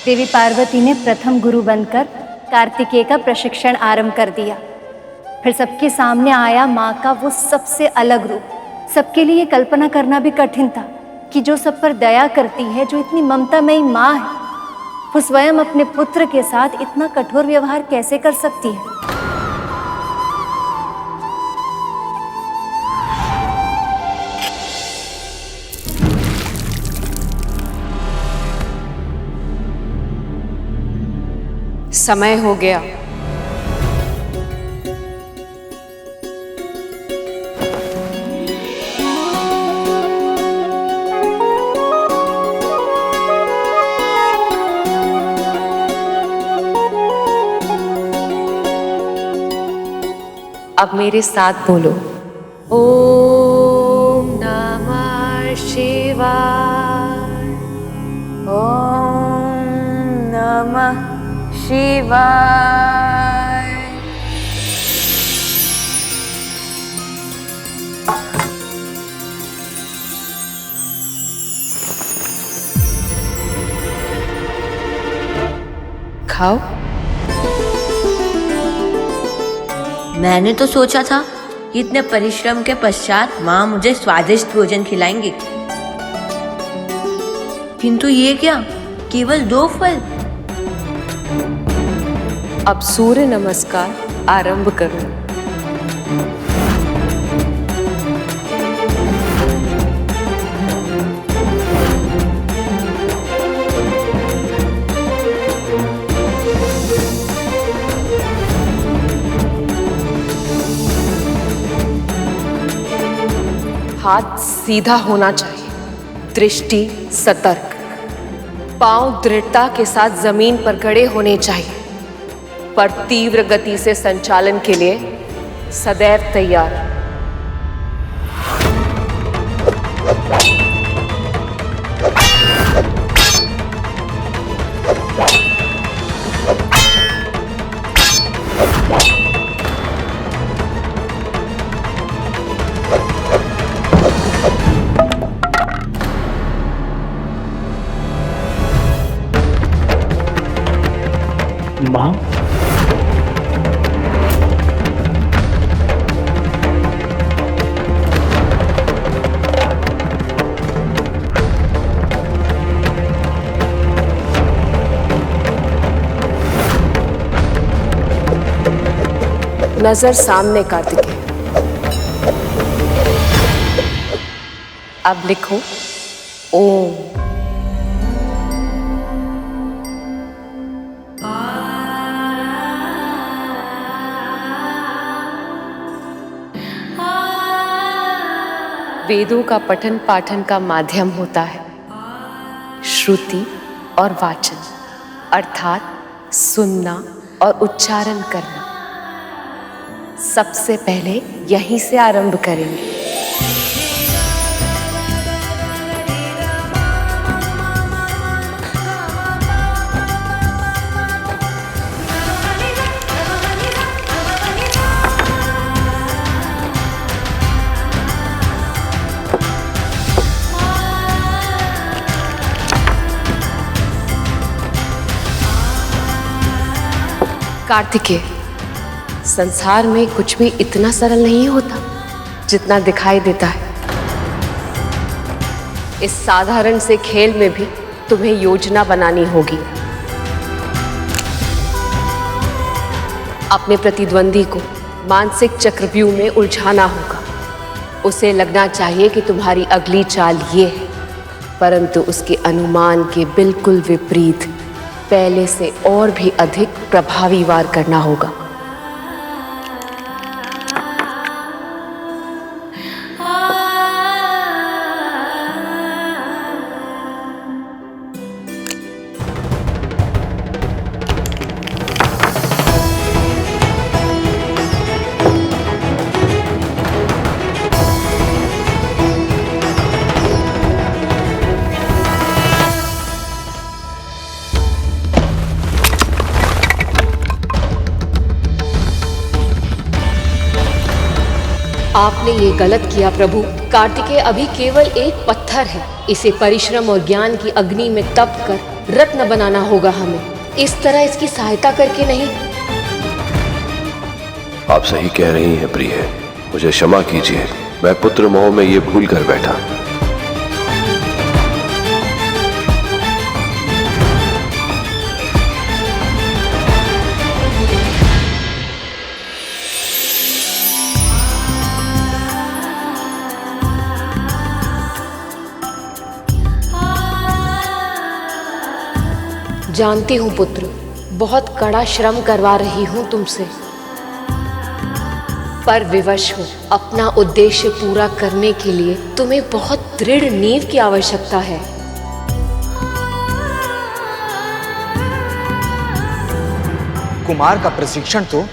देवी पार्वती ने प्रथम गुरु बनकर कार्तिकेय का प्रशिक्षण आरंभ कर दिया। फिर सबके सामने आया माँ का वो सबसे अलग रूप। सबके लिए कल्पना करना भी कठिन था कि जो सब पर दया करती है, जो इतनी ममतामयी माँ है, वो स्वयं अपने पुत्र के साथ इतना कठोर व्यवहार कैसे कर सकती है। समय हो गया। अब मेरे साथ बोलो, ओम नमः शिवाय, ओम नमः शिवाय। खाओ। मैंने तो सोचा था कि इतने परिश्रम के पश्चात माँ मुझे स्वादिष्ट भोजन खिलाएंगी, किंतु ये क्या, केवल 2 फल। अब सूर्य नमस्कार आरंभ करो। हाथ सीधा होना चाहिए, दृष्टि सतर्क, पांव दृढ़ता के साथ जमीन पर गड़े होने चाहिए, पर तीव्र गति से संचालन के लिए सदैव तैयार। माँ, नजर सामने कार्तिकेय। अब लिखो ओम। वेदों का पठन पाठन का माध्यम होता है श्रुति और वाचन, अर्थात सुनना और उच्चारण करना। सबसे पहले यहीं से आरंभ करेंगे। कार्तिकेय, संसार में कुछ भी इतना सरल नहीं होता जितना दिखाई देता है। इस साधारण से खेल में भी तुम्हें योजना बनानी होगी। अपने प्रतिद्वंदी को मानसिक चक्रव्यूह में उलझाना होगा। उसे लगना चाहिए कि तुम्हारी अगली चाल ये है, परंतु उसके अनुमान के बिल्कुल विपरीत पहले से और भी अधिक प्रभावी वार करना होगा। आपने ये गलत किया प्रभु। कार्तिकेय अभी केवल एक पत्थर है। इसे परिश्रम और ज्ञान की अग्नि में तप कर रत्न बनाना होगा हमें, इस तरह इसकी सहायता करके नहीं। आप सही कह रही हैं प्रिय, मुझे क्षमा कीजिए, मैं पुत्र मोह में ये भूल कर बैठा। जानती हूँ पुत्र, बहुत कड़ा श्रम करवा रही हूँ तुमसे, पर विवश हो। अपना उद्देश्य पूरा करने के लिए तुम्हें बहुत दृढ़ नींव की आवश्यकता है। कुमार का प्रशिक्षण तो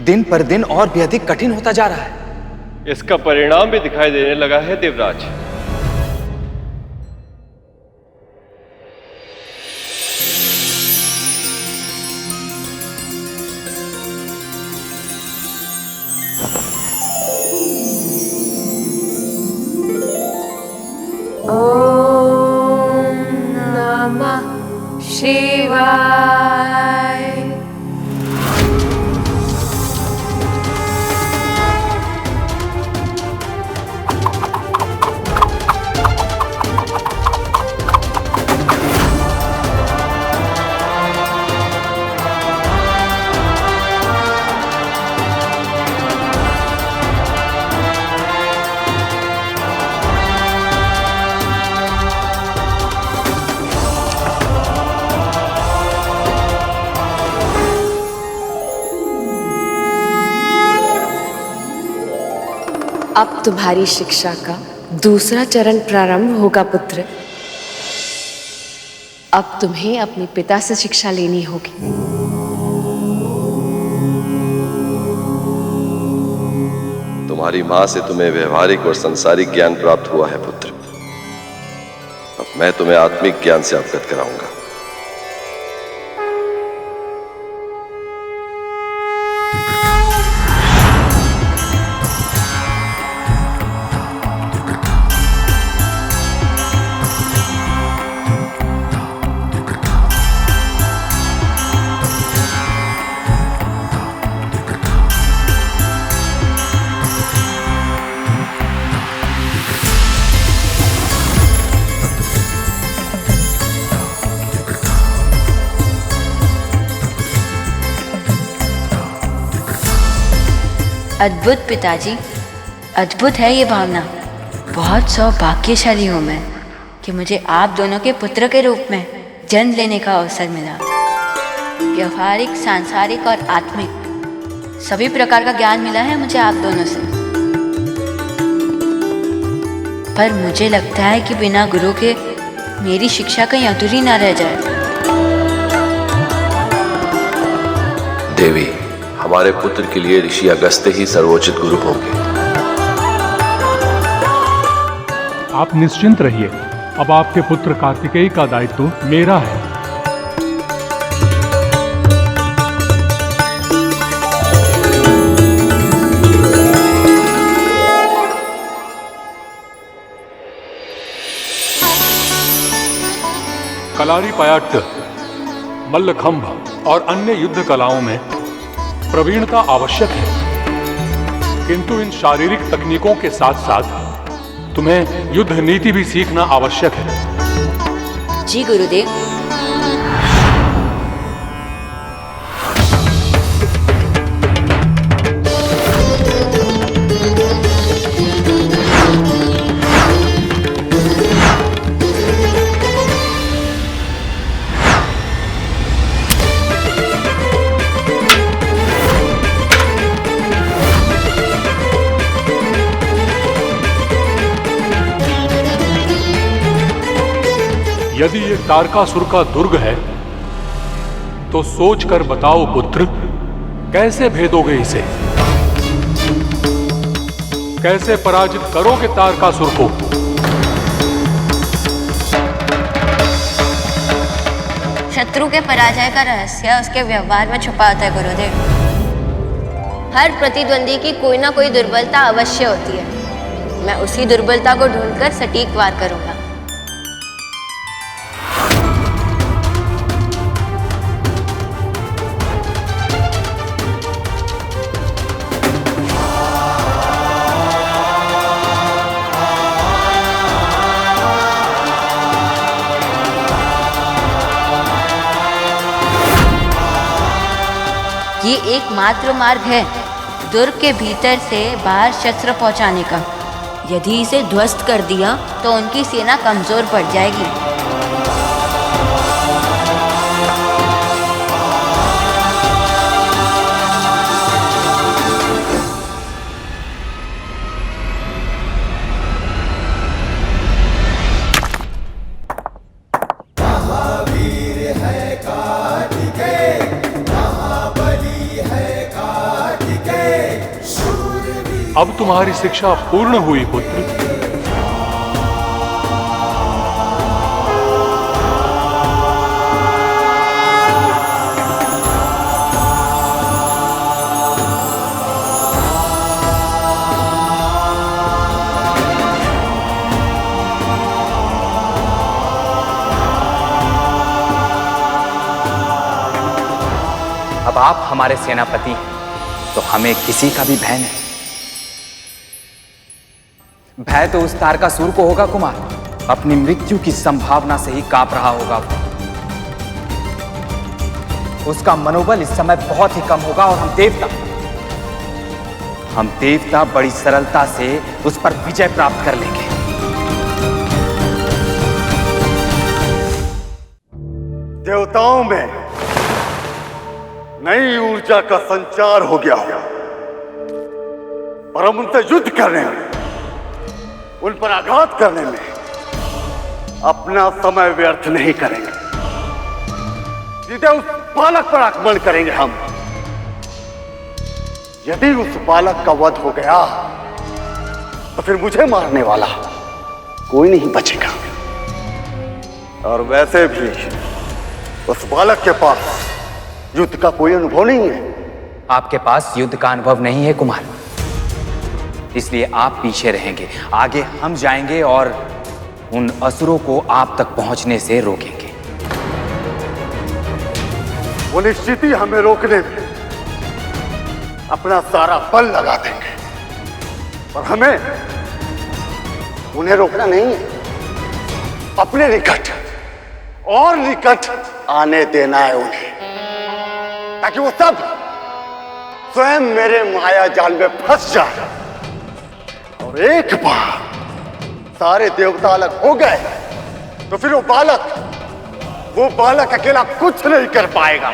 दिन पर दिन और भी अधिक कठिन होता जा रहा है। इसका परिणाम भी दिखाई देने लगा है देवराज। ओम नमः शिवाय। अब तुम्हारी शिक्षा का दूसरा चरण प्रारंभ होगा पुत्र। अब तुम्हें अपने पिता से शिक्षा लेनी होगी। तुम्हारी मां से तुम्हें व्यवहारिक और संसारिक ज्ञान प्राप्त हुआ है पुत्र। अब मैं तुम्हें आत्मिक ज्ञान से अवगत कराऊंगा। अद्भुत पिताजी, अद्भुत है ये भावना। बहुत सौभाग्यशाली हूँ मैं कि मुझे आप दोनों के पुत्र के रूप में जन्म लेने का अवसर मिला। व्यवहारिक, सांसारिक और आत्मिक सभी प्रकार का ज्ञान मिला है मुझे आप दोनों से। पर मुझे लगता है कि बिना गुरु के मेरी शिक्षा कहीं अधूरी ना रह जाए। देवी, हमारे पुत्र के लिए ऋषि अगस्त्य ही सर्वोचित गुरु होंगे। आप निश्चिंत रहिए, अब आपके पुत्र कार्तिकेय का दायित्व मेरा है। कलारीपयट्ट, मल्लखंभ और अन्य युद्ध कलाओं में प्रवीणता आवश्यक है, किंतु इन शारीरिक तकनीकों के साथ साथ तुम्हें युद्ध नीति भी सीखना आवश्यक है। जी गुरुदेव। यदि ये तारकासुर का दुर्ग है तो सोच कर बताओ पुत्र, कैसे भेदोगे इसे? कैसे पराजित करोगे तारकासुर को? शत्रु के पराजय का रहस्य उसके व्यवहार में छुपा होता है गुरुदेव। हर प्रतिद्वंदी की कोई ना कोई दुर्बलता अवश्य होती है। मैं उसी दुर्बलता को ढूंढकर सटीक वार करूंगा। ये एकमात्र मार्ग है दुर्ग के भीतर से बाहर शस्त्र पहुंचाने का। यदि इसे ध्वस्त कर दिया तो उनकी सेना कमजोर पड़ जाएगी। अब तुम्हारी शिक्षा पूर्ण हुई पुत्र। अब आप हमारे सेनापति हैं, तो हमें किसी का भी भय नहीं। भय तो उस तारकासुर को होगा कुमार, अपनी मृत्यु की संभावना से ही कांप रहा होगा। उसका मनोबल इस समय बहुत ही कम होगा और हम देवता बड़ी सरलता से उस पर विजय प्राप्त कर लेंगे। देवताओं में नई ऊर्जा का संचार हो गया होगा, पर हम उनसे युद्ध करने में, उन पर आघात करने में अपना समय व्यर्थ नहीं करेंगे। सीधे उस बालक पर आक्रमण करेंगे हम। यदि उस बालक का वध हो गया तो फिर मुझे मारने वाला कोई नहीं बचेगा। और वैसे भी उस बालक के पास युद्ध का कोई अनुभव नहीं है। आपके पास युद्ध का अनुभव नहीं है कुमार, इसलिए आप पीछे रहेंगे। आगे हम जाएंगे और उन असुरों को आप तक पहुंचने से रोकेंगे। वो निश्चित ही हमें रोकने में अपना सारा बल लगा देंगे, और हमें उन्हें रोकना नहीं है, अपने निकट और निकट आने देना है उन्हें, ताकि वो सब स्वयं मेरे माया जाल में फंस जाए। और एक बार सारे देवता अलग हो गए तो फिर वो बालक अकेला कुछ नहीं कर पाएगा।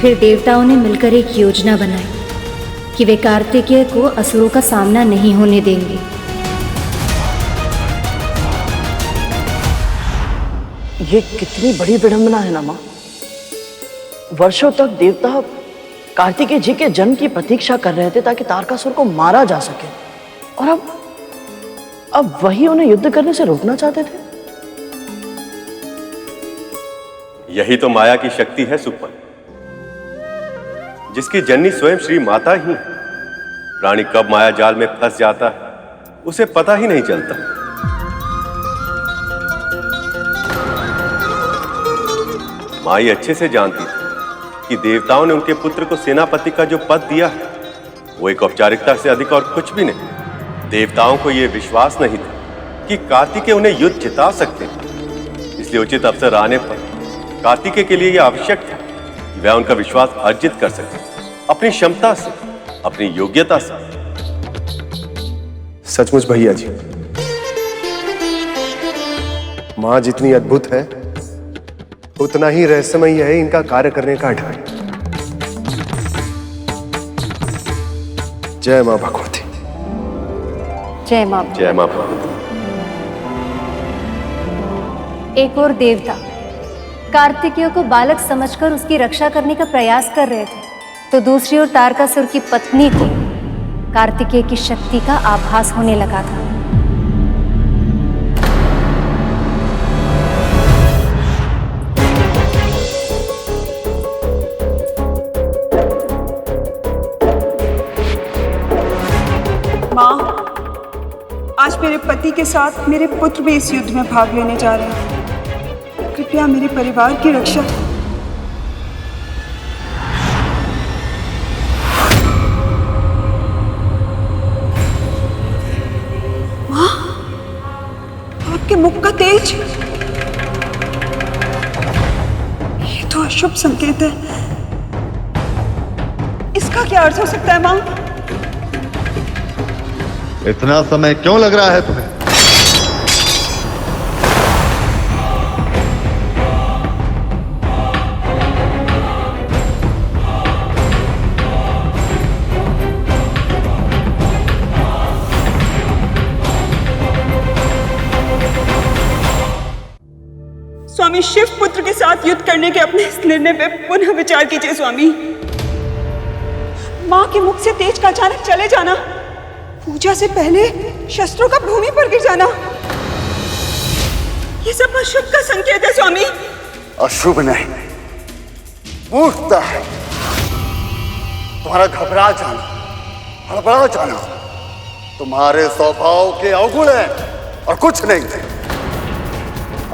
फिर देवताओं ने मिलकर एक योजना बनाई कि वे कार्तिकेय को असुरों का सामना नहीं होने देंगे। ये कितनी बड़ी विडंबना है ना मां। वर्षों तक देवता कार्तिकेय जी के जन्म की प्रतीक्षा कर रहे थे ताकि तारकासुर को मारा जा सके, और अब वही उन्हें युद्ध करने से रोकना चाहते थे। यही तो माया की शक्ति है सुपन, जिसकी जननी स्वयं श्री माता ही। प्राणी कब माया जाल में फंस जाता है उसे पता ही नहीं चलता। माई अच्छे से जानती थी कि देवताओं ने उनके पुत्र को सेनापति का जो पद दिया है वो एक औपचारिकता से अधिक और कुछ भी नहीं। देवताओं को यह विश्वास नहीं था कि कार्तिकेय उन्हें युद्ध जिता सकते हैं, इसलिए उचित अवसर आने पर कार्तिकेय के लिए यह आवश्यक था कि वह उनका विश्वास अर्जित कर सके, अपनी क्षमता से, अपनी योग्यता से। सचमुच भैया जी, मां जितनी अद्भुत है उतना ही रहस्यमयी है इनका कार्य करने का ढंग। जय मां भगवती। जय मां। जय मां भगवती। एक और देवता कार्तिकेय को बालक समझकर उसकी रक्षा करने का प्रयास कर रहे थे, तो दूसरी ओर तारकासुर की पत्नी को कार्तिकेय की शक्ति का आभास होने लगा था। माँ, आज मेरे पति के साथ मेरे पुत्र भी इस युद्ध में भाग लेने जा रहे हैं। कृपया कृपया मेरे परिवार की रक्षा। माँ, आपके मुख का तेज, ये तो अशुभ संकेत है। इसका क्या अर्थ हो सकता है माँ? इतना समय क्यों लग रहा है तुम्हें? स्वामी शिव पुत्र के साथ युद्ध करने के अपने इस निर्णय पे पुनः विचार कीजिए स्वामी। माँ के मुख से तेज का अचानक चले जाना, पूजा से पहले शस्त्रों का भूमि पर गिर जाना, ये सब अशुभ का संकेत है स्वामी। अशुभ नहीं, मूर्खता है। तुम्हारा घबरा जाना, हड़बड़ा जाना तुम्हारे स्वभाव के अवगुण है और कुछ नहीं।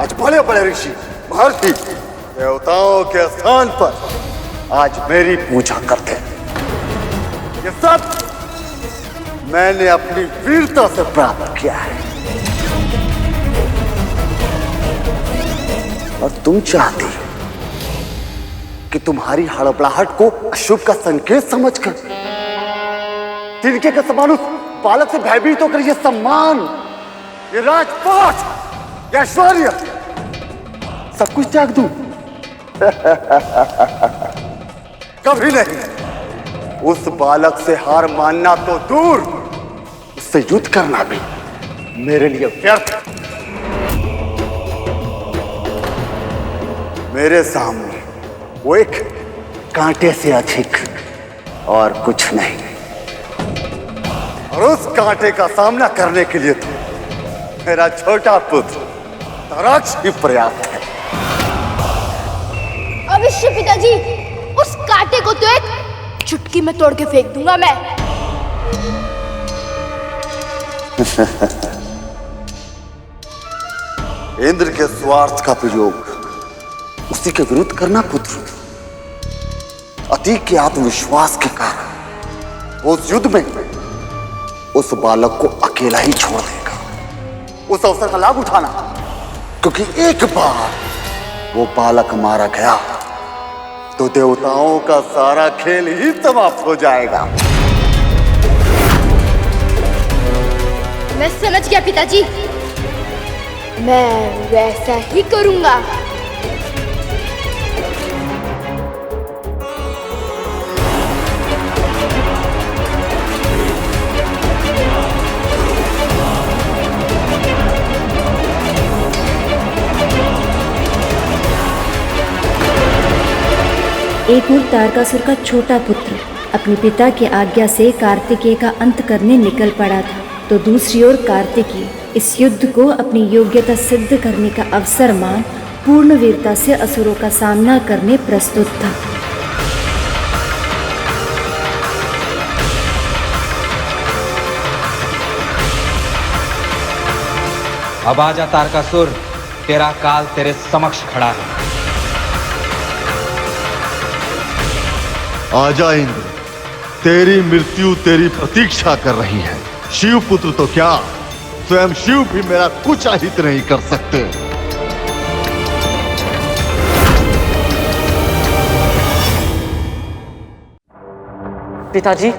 आज बड़े बड़े ऋषि महर्षि देवताओं के स्थान पर आज मेरी पूजा करते हैं। ये सब मैंने अपनी वीरता से प्राप्त किया है। और तुम चाहती कि तुम्हारी हड़बड़ाहट को अशुभ का संकेत समझकर तिनके के समान उस बालक से भयभीत होकर ये सम्मान, ये राजपाट, ये ऐश्वर्य सब कुछ त्याग दूं? कभी नहीं। उस बालक से हार मानना तो दूर, उससे युद्ध करना भी मेरे लिए व्यर्थ। मेरे सामने वो एक कांटे से अधिक और कुछ नहीं, और उस कांटे का सामना करने के लिए तो मेरा छोटा पुत्र तराक्ष ही पर्याप्त है। अवश्य पिताजी, उस कांटे को तो एक चुटकी में तोड़ के फेंक दूंगा मैं। इंद्र के स्वार्थ का प्रयोग उसी के विरुद्ध करना पुत्र। अतीक के आत्मविश्वास के कारण उस युद्ध में उस बालक को अकेला ही छोड़ देगा। उस अवसर का लाभ उठाना, क्योंकि एक बार वो बालक मारा गया तो देवताओं का सारा खेल ही समाप्त हो जाएगा। मैं समझ गया पिताजी, मैं वैसा ही करूंगा। एक ओर तारकासुर का छोटा पुत्र अपने पिता की आज्ञा से कार्तिकेय का अंत करने निकल पड़ा था, तो दूसरी ओर कार्तिकेय इस युद्ध को अपनी योग्यता सिद्ध करने का अवसर मान पूर्ण वीरता से असुरों का सामना करने प्रस्तुत था। अब आजा तारकासुर, तेरा काल तेरे समक्ष खड़ा है। आजा इंद्र, तेरी मृत्यु तेरी प्रतीक्षा कर रही है। शिव पुत्र तो क्या, स्वयं शिव भी मेरा कुछ अहित नहीं कर सकते। पिताजी,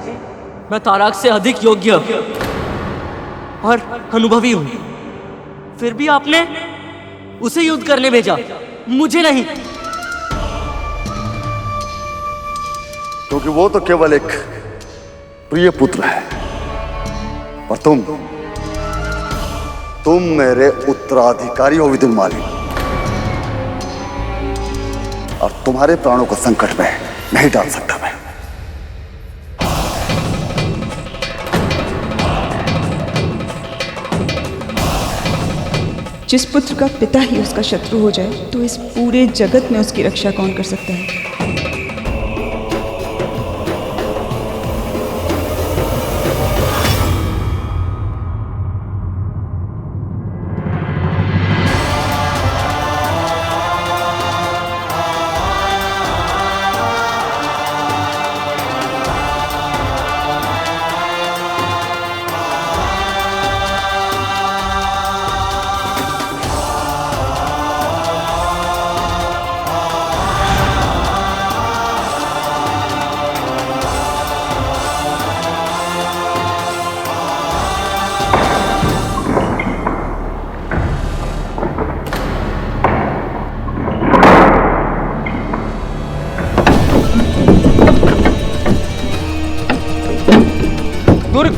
मैं ताराक से अधिक योग्य और अनुभवी हूं, फिर भी आपने उसे युद्ध करने भेजा, मुझे नहीं। क्योंकि वो तो केवल एक प्रिय पुत्र है, और तुम मेरे उत्तराधिकारी हो विदुरमाली, और तुम्हारे प्राणों को संकट में नहीं डाल सकता मैं। जिस पुत्र का पिता ही उसका शत्रु हो जाए तो इस पूरे जगत में उसकी रक्षा कौन कर सकता है?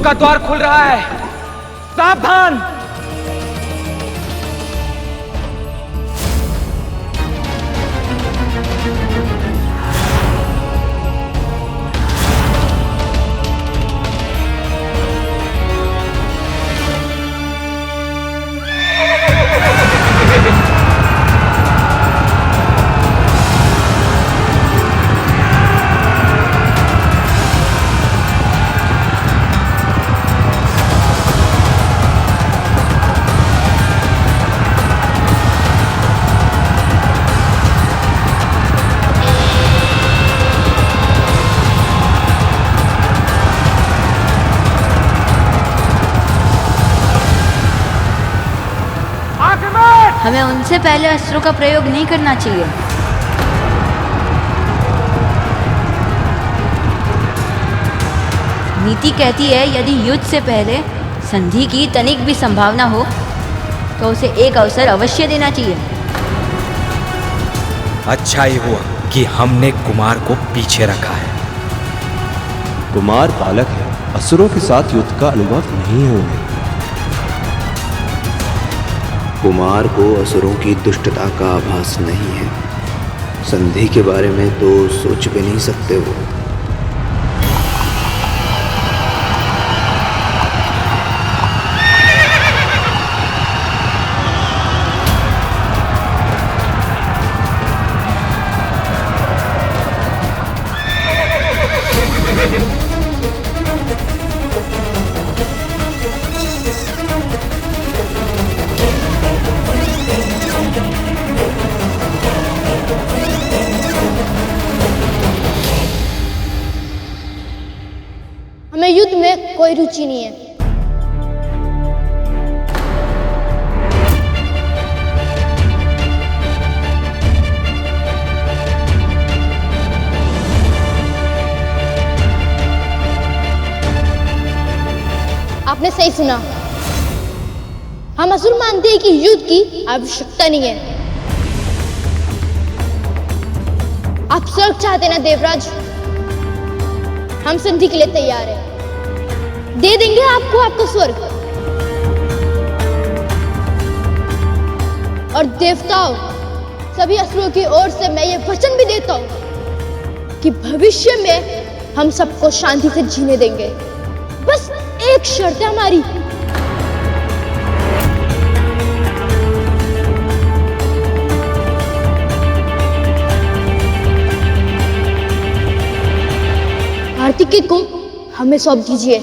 युद्ध का द्वार खुल रहा है, सावधान। हमें उनसे पहले अस्त्रों का प्रयोग नहीं करना चाहिए। नीति कहती है यदि युद्ध से पहले संधि की तनिक भी संभावना हो तो उसे एक अवसर अवश्य देना चाहिए। अच्छा ही हुआ कि हमने कुमार को पीछे रखा है। कुमार बालक है, असुरों के साथ युद्ध का अनुभव नहीं है उन्हें। कुमार को असुरों की दुष्टता का आभास नहीं है। संधि के बारे में तो सोच भी नहीं सकते वो। हमें युद्ध में कोई रुचि नहीं है। आपने सही सुना। हम असुर मानते हैं कि युद्ध की आवश्यकता नहीं है। आप स्वर्ग चाहते ना देवराज? हम संधि के लिए तैयार हैं। दे देंगे आपको आपका स्वर्ग। और देवताओं, सभी असुरों की ओर से मैं ये वचन भी देता हूं कि भविष्य में हम सबको शांति से जीने देंगे। बस एक शर्त है हमारी। कार्तिकेय को हमें सौंप दीजिए।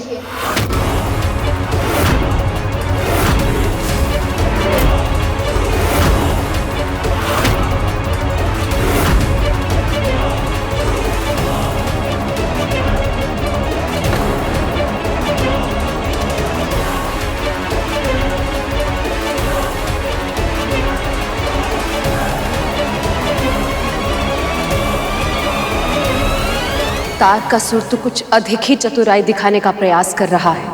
तारकासुर तो कुछ अधिक ही चतुराई दिखाने का प्रयास कर रहा है।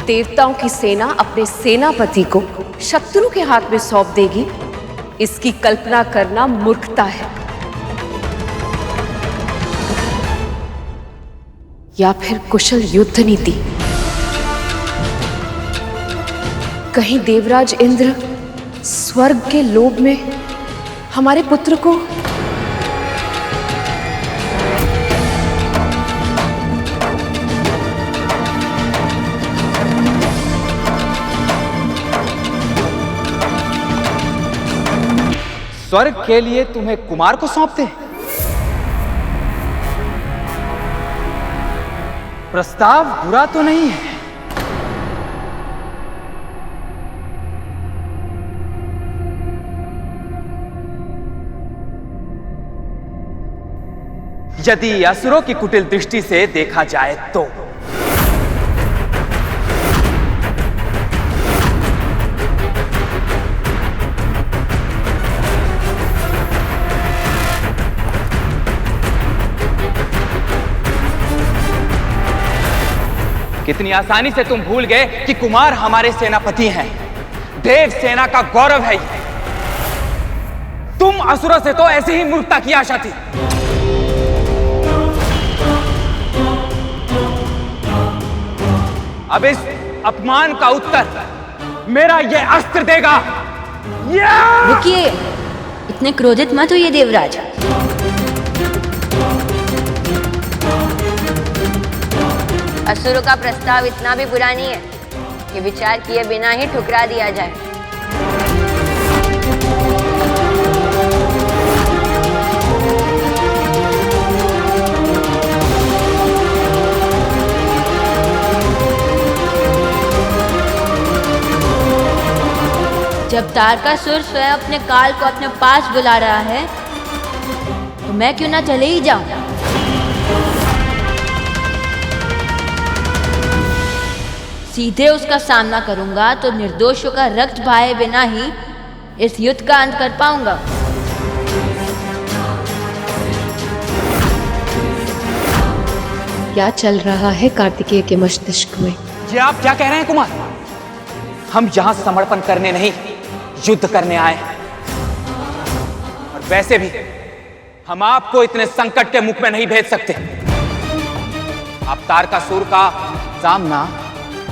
देवताओं की सेना अपने सेनापति को शत्रु के हाथ में सौंप देगी, इसकी कल्पना करना मूर्खता है। या फिर कुशल युद्ध नीति। कहीं देवराज इंद्र स्वर्ग के लोभ में हमारे पुत्र को स्वर्ग के लिए तुम्हें कुमार को सौंपते हैं? प्रस्ताव बुरा तो नहीं है। यदि असुरों की कुटिल दृष्टि से देखा जाए तो कितनी आसानी से तुम भूल गए कि कुमार हमारे सेनापति हैं। देव सेना का गौरव है ये। तुम असुरों से तो ऐसी ही मूर्खता की आशा थी। अब इस अपमान का उत्तर मेरा ये अस्त्र देगा। रुकिए, इतने क्रोधित मत होइए देवराज। असुरों का प्रस्ताव इतना भी बुरा नहीं है कि विचार किए बिना ही ठुकरा दिया जाए। जब तारकासुर स्वयं अपने काल को अपने पास बुला रहा है तो मैं क्यों ना चले ही जाऊं। सीधे उसका सामना करूंगा तो निर्दोषों का रक्त बहाए बिना ही इस युद्ध का अंत कर पाऊंगा। क्या चल रहा है कार्तिकेय के मस्तिष्क में? ये आप क्या कह रहे हैं कुमार? हम यहां समर्पण करने नहीं, युद्ध करने आए हैं। और वैसे भी हम आपको इतने संकट के मुख में नहीं भेज सकते। आप तारकासुर का सामना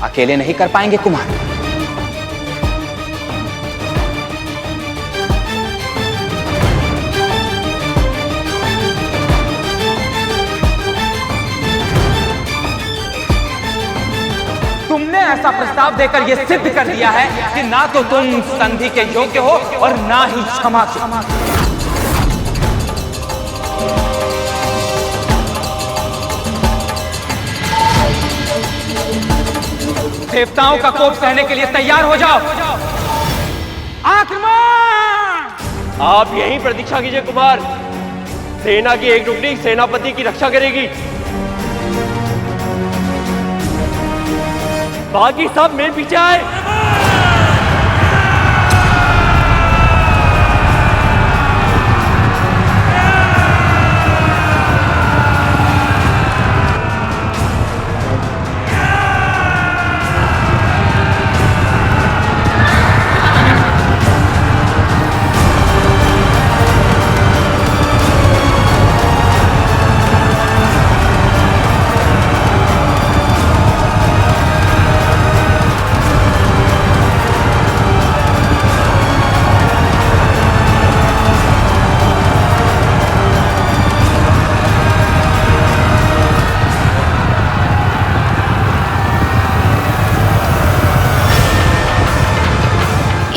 अकेले नहीं कर पाएंगे कुमार। तुमने ऐसा प्रस्ताव देकर यह सिद्ध कर दिया है कि ना तो तुम संधि के योग्य हो और ना ही क्षमा के। देवताओं का कोप सहने के लिए तैयार हो जाओ। आक्रमण! आप यहीं प्रतीक्षा कीजिए कुमार। सेना की एक टुकड़ी सेनापति की रक्षा करेगी, बाकी सब मेरे पीछे आए।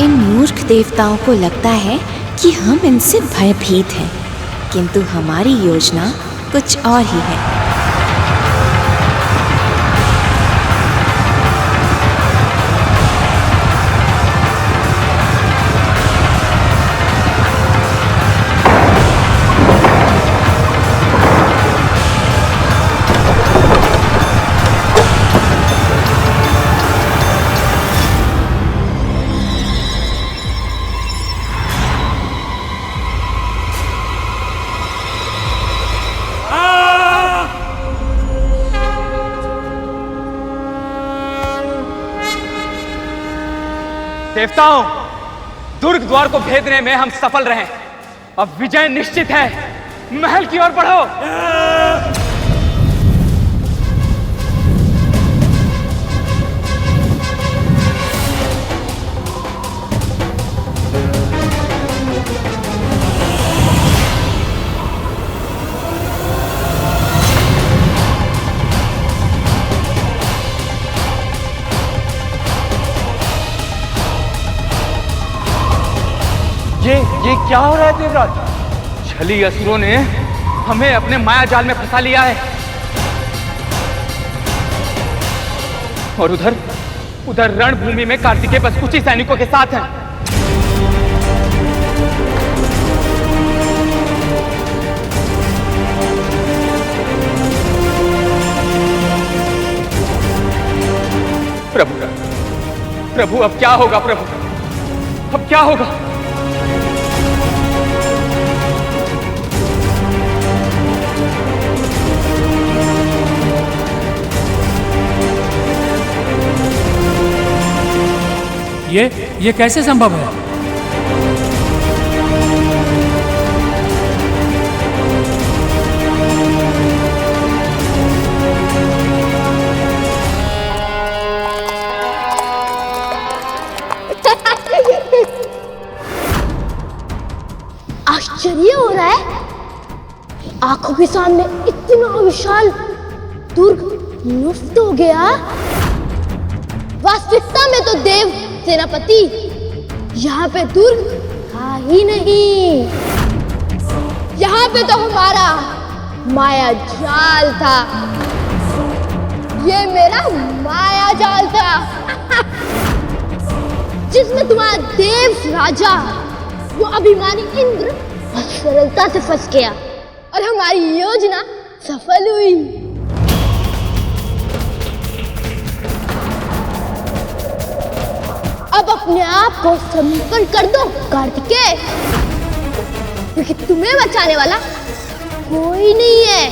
इन मूर्ख देवताओं को लगता है कि हम इनसे भयभीत हैं, किंतु हमारी योजना कुछ और ही है। देवताओं, दुर्ग द्वार को भेदने में हम सफल रहे। अब विजय निश्चित है। महल की ओर बढ़ो। ये क्या हो रहा है देवराज? छली असुरों ने हमें अपने माया जाल में फंसा लिया है। और उधर रणभूमि में कार्तिकेय बस कुछ ही सैनिकों के साथ हैं। प्रभु अब क्या होगा? प्रभु अब क्या होगा? ये कैसे संभव है? आश्चर्य हो रहा है। आंखों के सामने इतना विशाल दुर्ग मुफ्त हो गया। वास्तविकता में तो देव सेनापति यहाँ पे दुर्ग था ही नहीं। यहाँ पे तो हमारा माया जाल था। ये मेरा माया जाल था जिसमें तुम्हारा देव राजा वो अभिमानी इंद्र सरलता से फंस गया और हमारी योजना सफल हुई। अब अपने आप को समर्पण कर दो कार्तिकेय, क्योंकि तुम्हें बचाने वाला कोई नहीं है।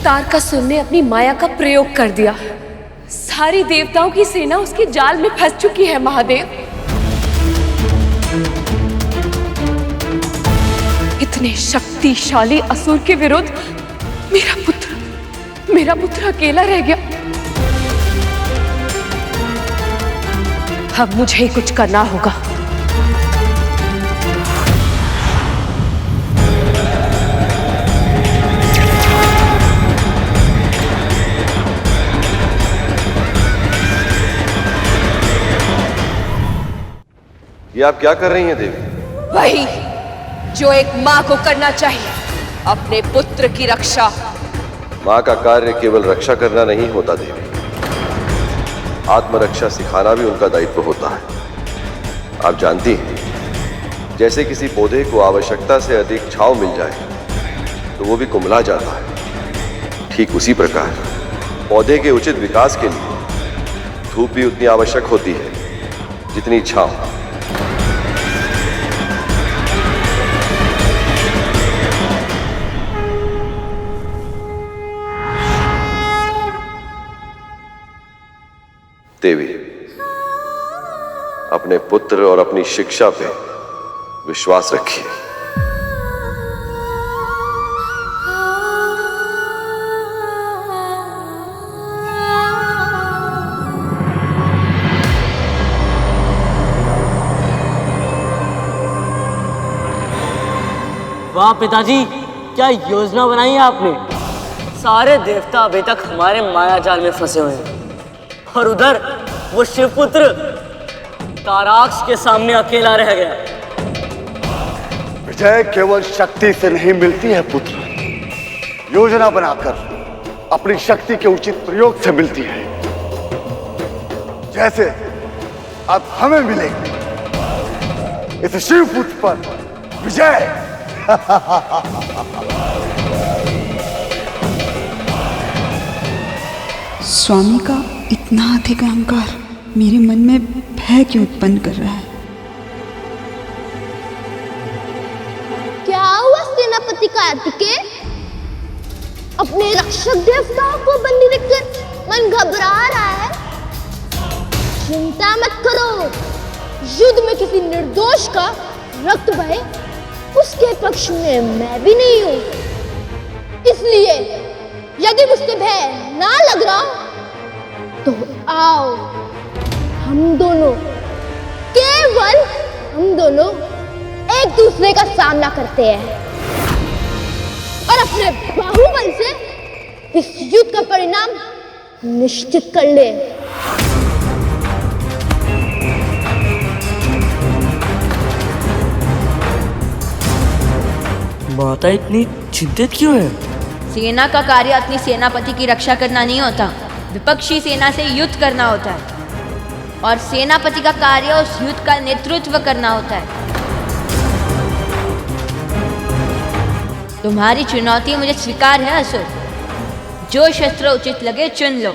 तारकासुर ने अपनी माया का प्रयोग कर दिया। सारी देवताओं की सेना उसके जाल में फंस चुकी है महादेव। इतने शक्तिशाली असुर के विरुद्ध मेरा पुत्र अकेला रह गया। अब मुझे ही कुछ करना होगा। ये आप क्या कर रही हैं देवी? वही जो एक माँ को करना चाहिए, अपने पुत्र की रक्षा। माँ का कार्य केवल रक्षा करना नहीं होता देवी, आत्मरक्षा सिखाना भी उनका दायित्व होता है। आप जानती हैं, जैसे किसी पौधे को आवश्यकता से अधिक छांव मिल जाए तो वो भी कुम्हला जाता है, ठीक उसी प्रकार पौधे के उचित विकास के लिए धूप भी उतनी आवश्यक होती है जितनी छांव। देवी, अपने पुत्र और अपनी शिक्षा पे विश्वास रखिए। वाह पिताजी, क्या योजना बनाई है आपने। सारे देवता अभी तक हमारे माया जाल में फंसे हुए हैं और उधर वो शिवपुत्र ताराक्ष के सामने अकेला रह गया। विजय केवल शक्ति से नहीं मिलती है पुत्र, योजना बनाकर अपनी शक्ति के उचित प्रयोग से मिलती है, जैसे अब हमें मिलेगी इस शिवपुत्र पर विजय। स्वामी का इतना अधिक अहंकार मेरे मन में भय क्यों उत्पन्न कर रहा है? क्या हुआ सेनापति कार्तिकेय? अपने रक्षक देवताओं को बंदी देखकर मन घबरा रहा है। चिंता मत करो, युद्ध में किसी निर्दोष का रक्त बहे उसके पक्ष में मैं भी नहीं हूं। इसलिए यदि मुझसे भय ना लग रहा तो आओ, हम दोनों, केवल हम दोनों एक दूसरे का सामना करते हैं और अपने बाहुबल से इस युद्ध का परिणाम निश्चित कर ले। माता इतनी चिंतित क्यों है? सेना का कार्य अपनी सेनापति की रक्षा करना नहीं होता, विपक्षी सेना से युद्ध करना होता है और सेनापति का कार्य उस युद्ध का नेतृत्व करना होता है। तुम्हारी चुनौती मुझे स्वीकार है असुर, जो शस्त्र उचित लगे चुन लो।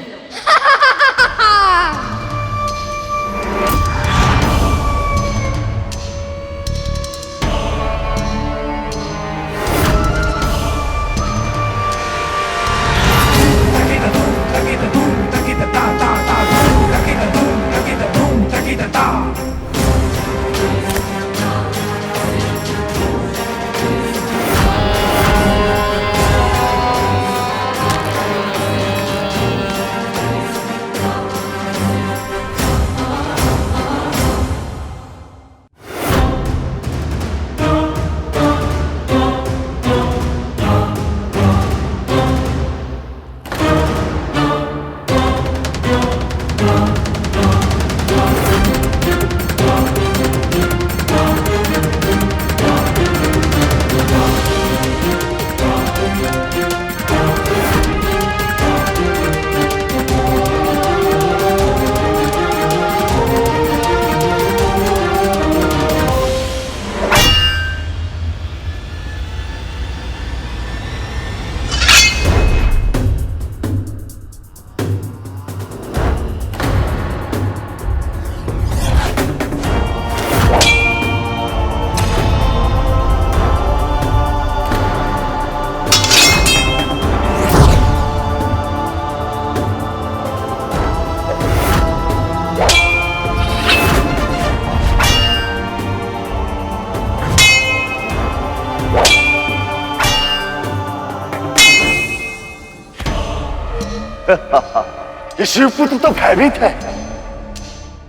ये शिवपुत्र तो भयभीत है।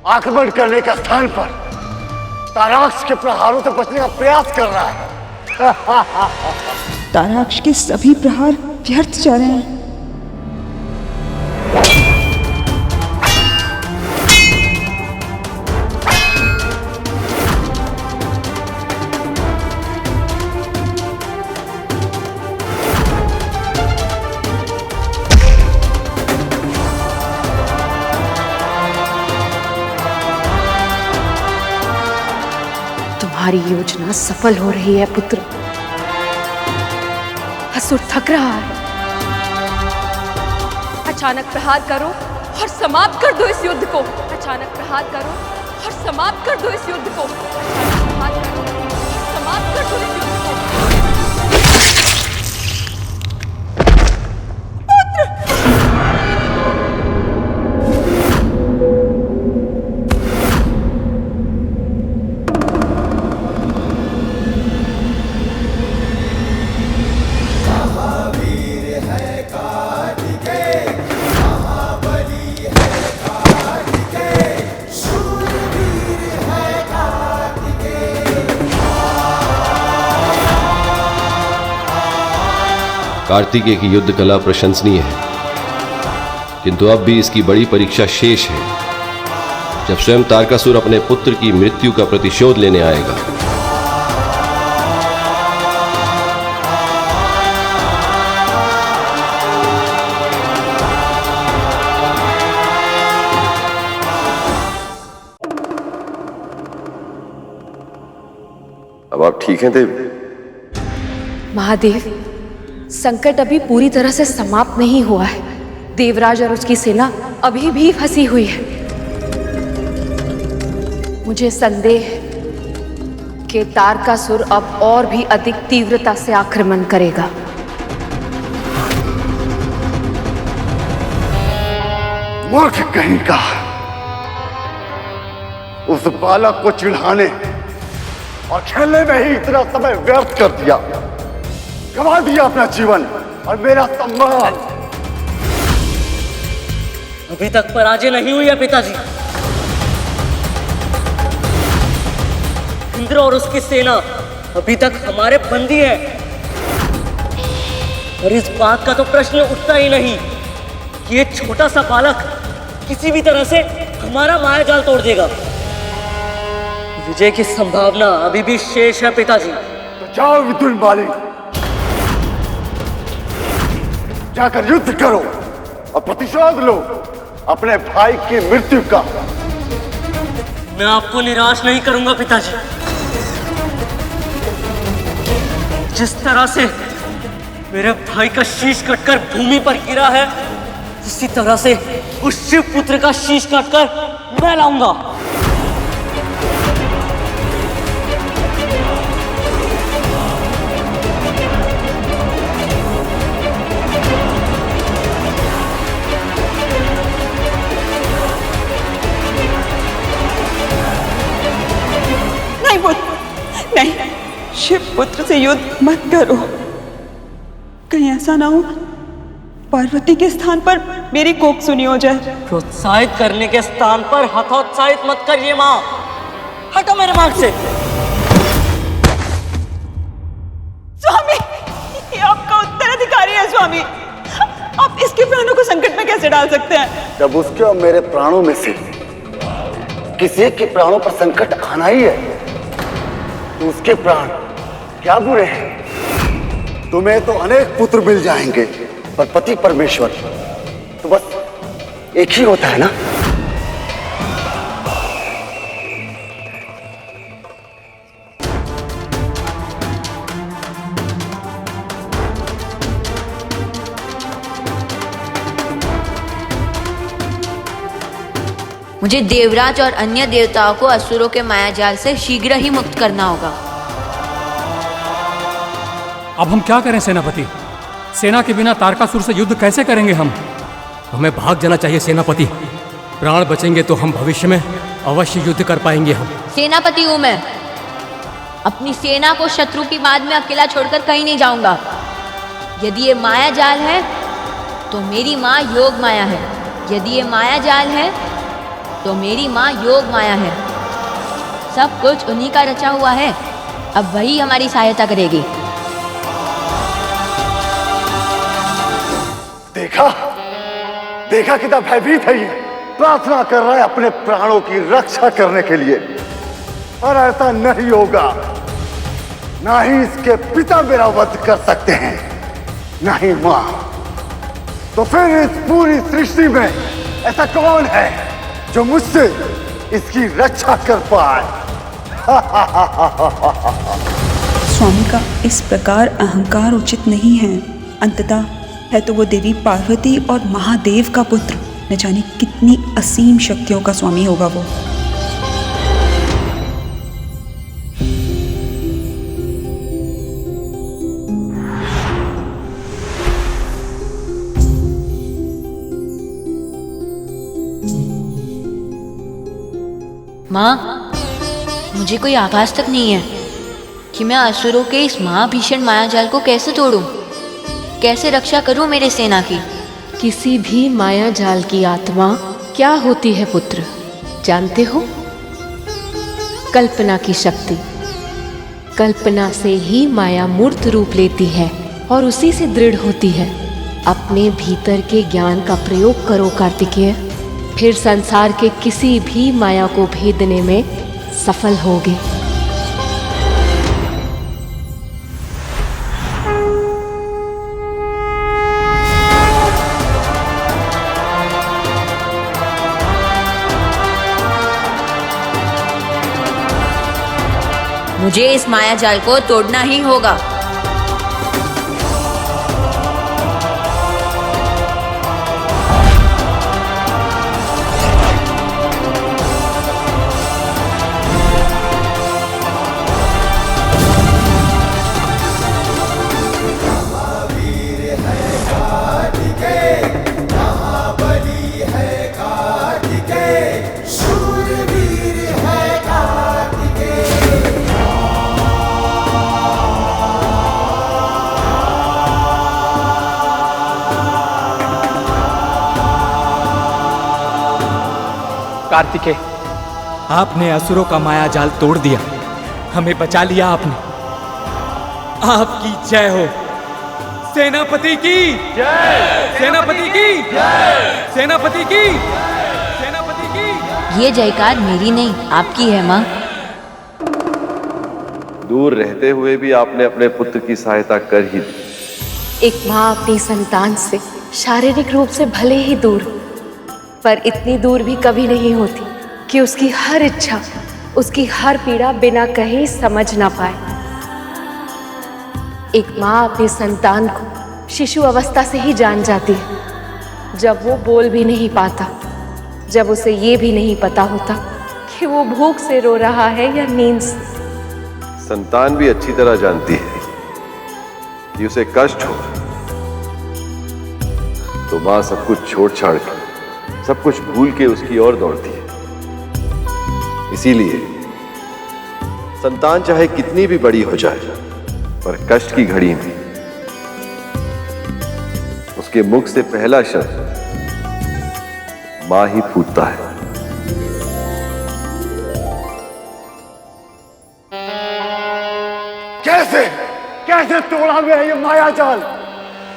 आक्रमण करने का स्थान पर ताराक्ष के प्रहारों से बचने का प्रयास कर रहा है। ताराक्ष के सभी प्रहार व्यर्थ जा रहे हैं। तुम्हारी योजना सफल हो रही है पुत्र। असुर थक रहा है। अचानक प्रहार करो और समाप्त कर दो इस युद्ध को। अचानक प्रहार करो और समाप्त कर दो इस युद्ध को। अचानक प्रहार करो, समाप्त कर दो इस युद्ध को। कार्तिकेय की युद्ध कला प्रशंसनीय है, किंतु अब भी इसकी बड़ी परीक्षा शेष है, जब स्वयं तारकासुर अपने पुत्र की मृत्यु का प्रतिशोध लेने आएगा। अब आप ठीक हैं देव? महादेव, संकट अभी पूरी तरह से समाप्त नहीं हुआ है। देवराज और उसकी सेना अभी भी फंसी हुई है। मुझे संदेह है कि तारकासुर अब और भी अधिक तीव्रता से आक्रमण करेगा। मूर्ख कहीं का, उस बालक को चिढ़ाने और खेलने में ही इतना समय व्यर्थ कर दिया, गवा दिया अपना जीवन और मेरा सम्मान। अभी तक पराजय नहीं हुई है पिताजी। इंद्र और उसकी सेना अभी तक हमारे बंदी है, और इस बात का तो प्रश्न उठता ही नहीं कि ये छोटा सा बालक किसी भी तरह से हमारा माया जाल तोड़ देगा। विजय की संभावना अभी भी शेष है पिताजी। तो जाओ विदुर माली, जाकर युद्ध करो और प्रतिशोध लो अपने भाई की मृत्यु का। मैं आपको निराश नहीं करूंगा पिताजी। जिस तरह से मेरे भाई का शीश कटकर भूमि पर गिरा है, उसी तरह से उस शिव पुत्र का शीश काटकर मैं लाऊंगा। नहीं, शिव पुत्र से युद्ध मत करो। कहीं ऐसा ना हो पार्वती के स्थान पर मेरी कोप सुनी हो जाए। प्रोत्साहित करने के स्थान पर हतोत्साहित मत करिए माँ। हटो मेरे मार्ग से। स्वामी, ये आपका उत्तराधिकारी है स्वामी। आप इसके प्राणों को संकट में कैसे डाल सकते हैं? जब उसके और मेरे प्राणों में से किसी के प्राणों पर संकट आना ही है, तो उसके प्राण क्या बुरे हैं? तुम्हें तो अनेक पुत्र मिल जाएंगे, पर पति परमेश्वर तो बस एक ही होता है ना। मुझे देवराज और अन्य देवताओं को असुरों के मायाजाल से शीघ्र ही मुक्त करना होगा। अब हम क्या करें सेनापति? सेना के बिना तारकासुर से युद्ध कैसे करेंगे हम? हमें भाग जाना चाहिए सेनापति। प्राण बचेंगे तो हम भविष्य में अवश्य युद्ध कर पाएंगे। हम सेनापति हूं मैं। अपनी सेना को शत्रु की माद में अकेला छोड़कर कहीं नहीं जाऊंगा। यदि ये मायाजाल है तो मेरी माँ योग माया है। यदि ये माया जाल है तो मेरी माँ योग माया है। सब कुछ उन्हीं का रचा हुआ है। अब वही हमारी सहायता करेगी। देखा देखा कितना भयभीत है ये। प्रार्थना कर रहा है अपने प्राणों की रक्षा करने के लिए, और ऐसा नहीं होगा। ना ही इसके पिता मेरा वध कर सकते हैं, ना ही मां। तो फिर इस पूरी सृष्टि में ऐसा कौन है जो मुझसे इसकी रक्षा कर पाए? स्वामी का इस प्रकार अहंकार उचित नहीं है। अंततः है तो वो देवी पार्वती और महादेव का पुत्र। न जाने कितनी असीम शक्तियों का स्वामी होगा वो। माँ, मुझे कोई आभास तक नहीं है कि मैं असुरों के इस महाभीषण मायाजाल को कैसे तोड़ूं, कैसे रक्षा करूं मेरे सेना की। किसी भी माया जाल की आत्मा क्या होती है पुत्र, जानते हो? कल्पना की शक्ति। कल्पना से ही माया मूर्त रूप लेती है और उसी से दृढ़ होती है। अपने भीतर के ज्ञान का प्रयोग करो कार्तिकेय, फिर संसार के किसी भी माया को भेदने में सफल होगे। मुझे इस माया जाल को तोड़ना ही होगा। कार्तिकेय, आपने असुरों का माया जाल तोड़ दिया, हमें बचा लिया आपने। आपकी जय हो। सेनापति की जय, सेनापति की जय, सेनापति की, सेनापति की। ये जयकार मेरी नहीं, आपकी है माँ। दूर रहते हुए भी आपने अपने पुत्र की सहायता कर ही दी। एक माँ अपनी संतान से शारीरिक रूप से भले ही दूर, पर इतनी दूर भी कभी नहीं होती कि उसकी हर इच्छा, उसकी हर पीड़ा बिना कहे समझ ना पाए। एक माँ अपनी संतान को शिशु अवस्था से ही जान जाती है, जब वो बोल भी नहीं पाता, जब उसे ये भी नहीं पता होता कि वो भूख से रो रहा है या नींद से। संतान भी अच्छी तरह जानती है कि उसे कष्ट हो तो मां सब कुछ छोड़ छाड़ के, सब कुछ भूल के उसकी ओर दौड़ती है। इसीलिए संतान चाहे कितनी भी बड़ी हो जाए, पर कष्ट की घड़ी में उसके मुख से पहला शब्द मां ही फूटता है। कैसे कैसे तोड़ा गया ये माया जाल?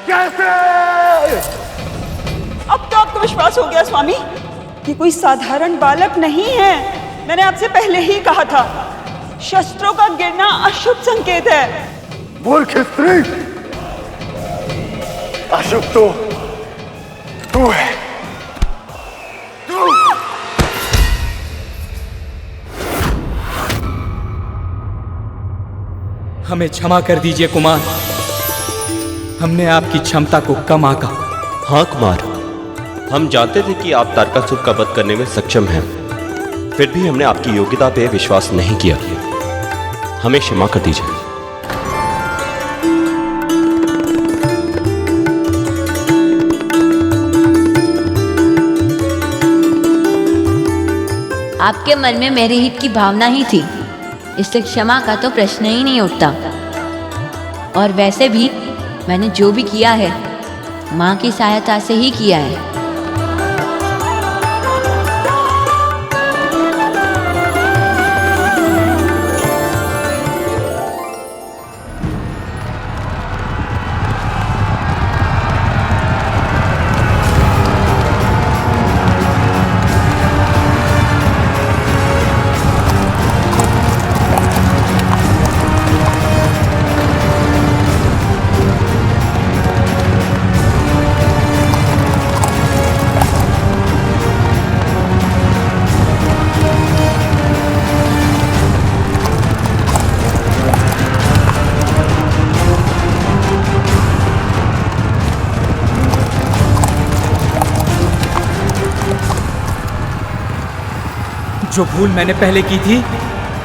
कैसे? अब तो आपको विश्वास हो गया स्वामी कि कोई साधारण बालक नहीं है। मैंने आपसे पहले ही कहा था, शस्त्रों का गिरना अशुभ संकेत है। मूर्ख स्त्री, अशुभ तो तू है। तू हमें क्षमा कर दीजिए कुमार, हमने आपकी क्षमता को कम आंका। हाँ कुमार, हम जानते थे कि आप तारकासुर का वध करने में सक्षम हैं, फिर भी हमने आपकी योग्यता पे विश्वास नहीं किया। हमें क्षमा कर दीजिए। आपके मन में मेरे हित की भावना ही थी, इससे क्षमा का तो प्रश्न ही नहीं उठता। और वैसे भी मैंने जो भी किया है माँ की सहायता से ही किया है। जो भूल मैंने पहले की थी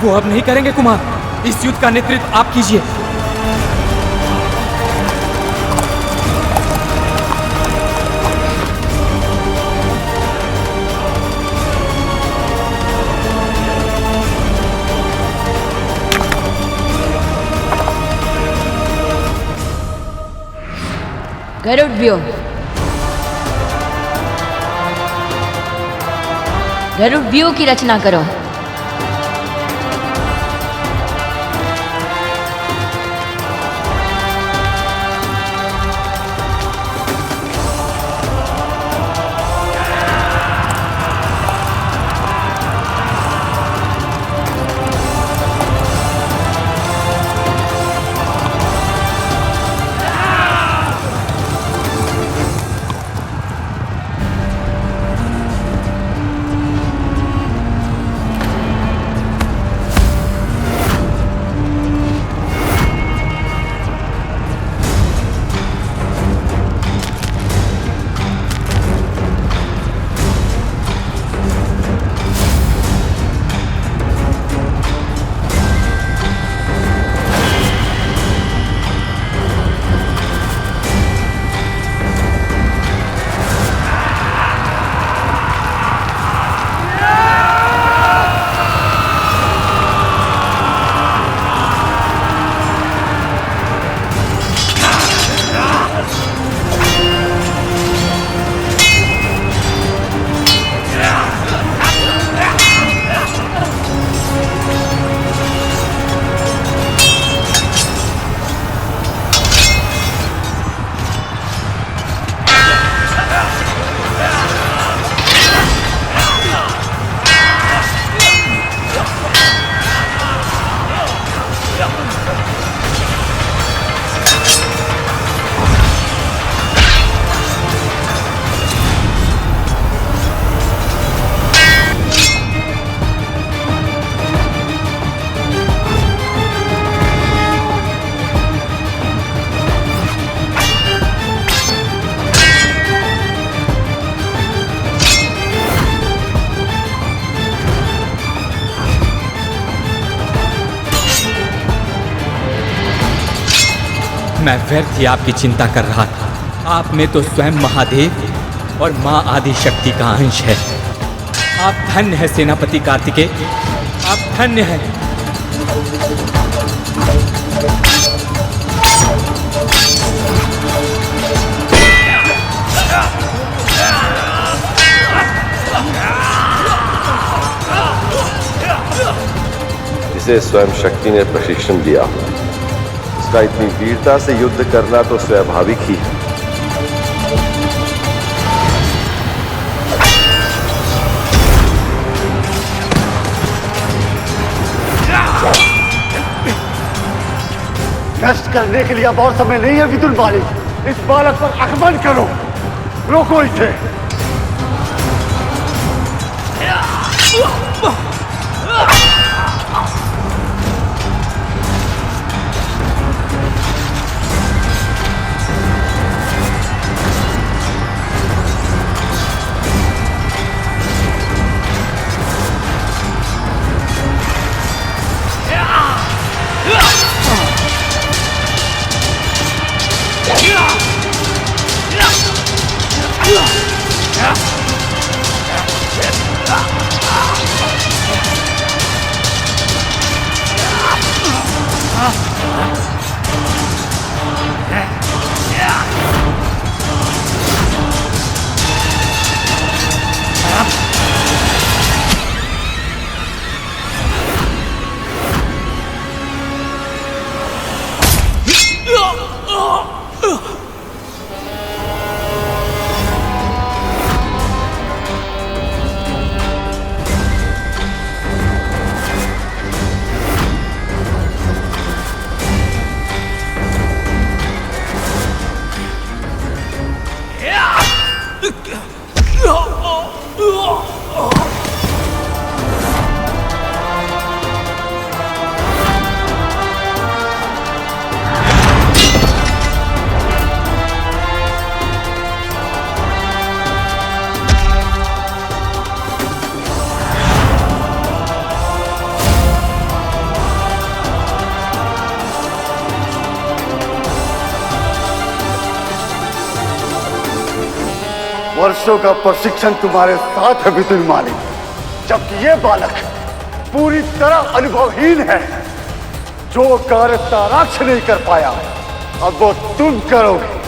वो अब नहीं करेंगे कुमार। इस युद्ध का नेतृत्व आप कीजिए। गरुड़ व्यूह। गरुड़ व्यूह की रचना करो। मैं व्यर्थ ही आपकी चिंता कर रहा था। आप में तो स्वयं महादेव और माँ आदि शक्ति का अंश है। आप धन्य है सेनापति कार्तिकेय, आप धन्य हैं। जिसे स्वयं शक्ति ने प्रशिक्षण दिया, उसका इतनी वीरता से युद्ध करना तो स्वाभाविक ही है। नष्ट करने के लिए अब और समय नहीं है विदुर बाली। इस बालक पर आक्रमण करो, रोको इसे। वर्षों का प्रशिक्षण तुम्हारे साथ है विदुर मालिक, जबकि ये बालक पूरी तरह अनुभवहीन है। जो कार्य ताराक्ष नहीं कर पाया, अब वो तुम करोगे।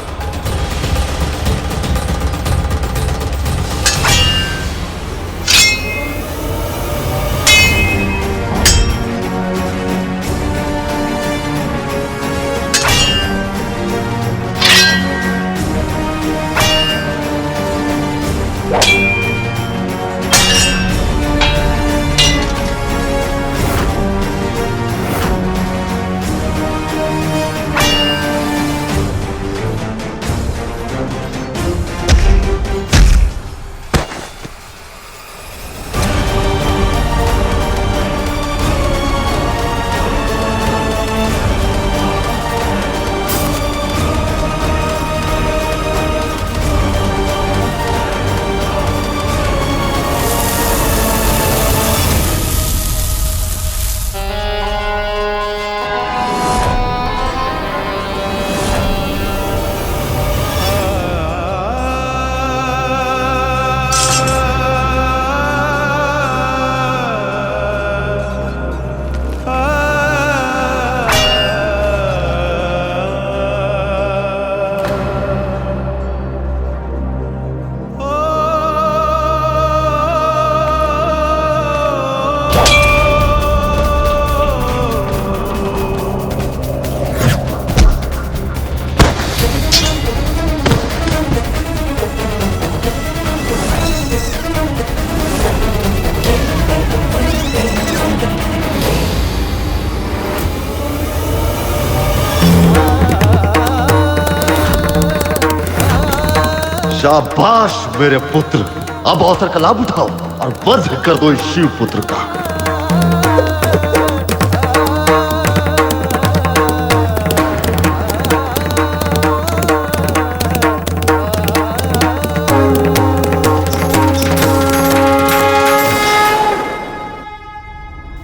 शाबाश मेरे पुत्र, अब अवसर का लाभ उठाओ और वध कर दो इस शिव पुत्र का।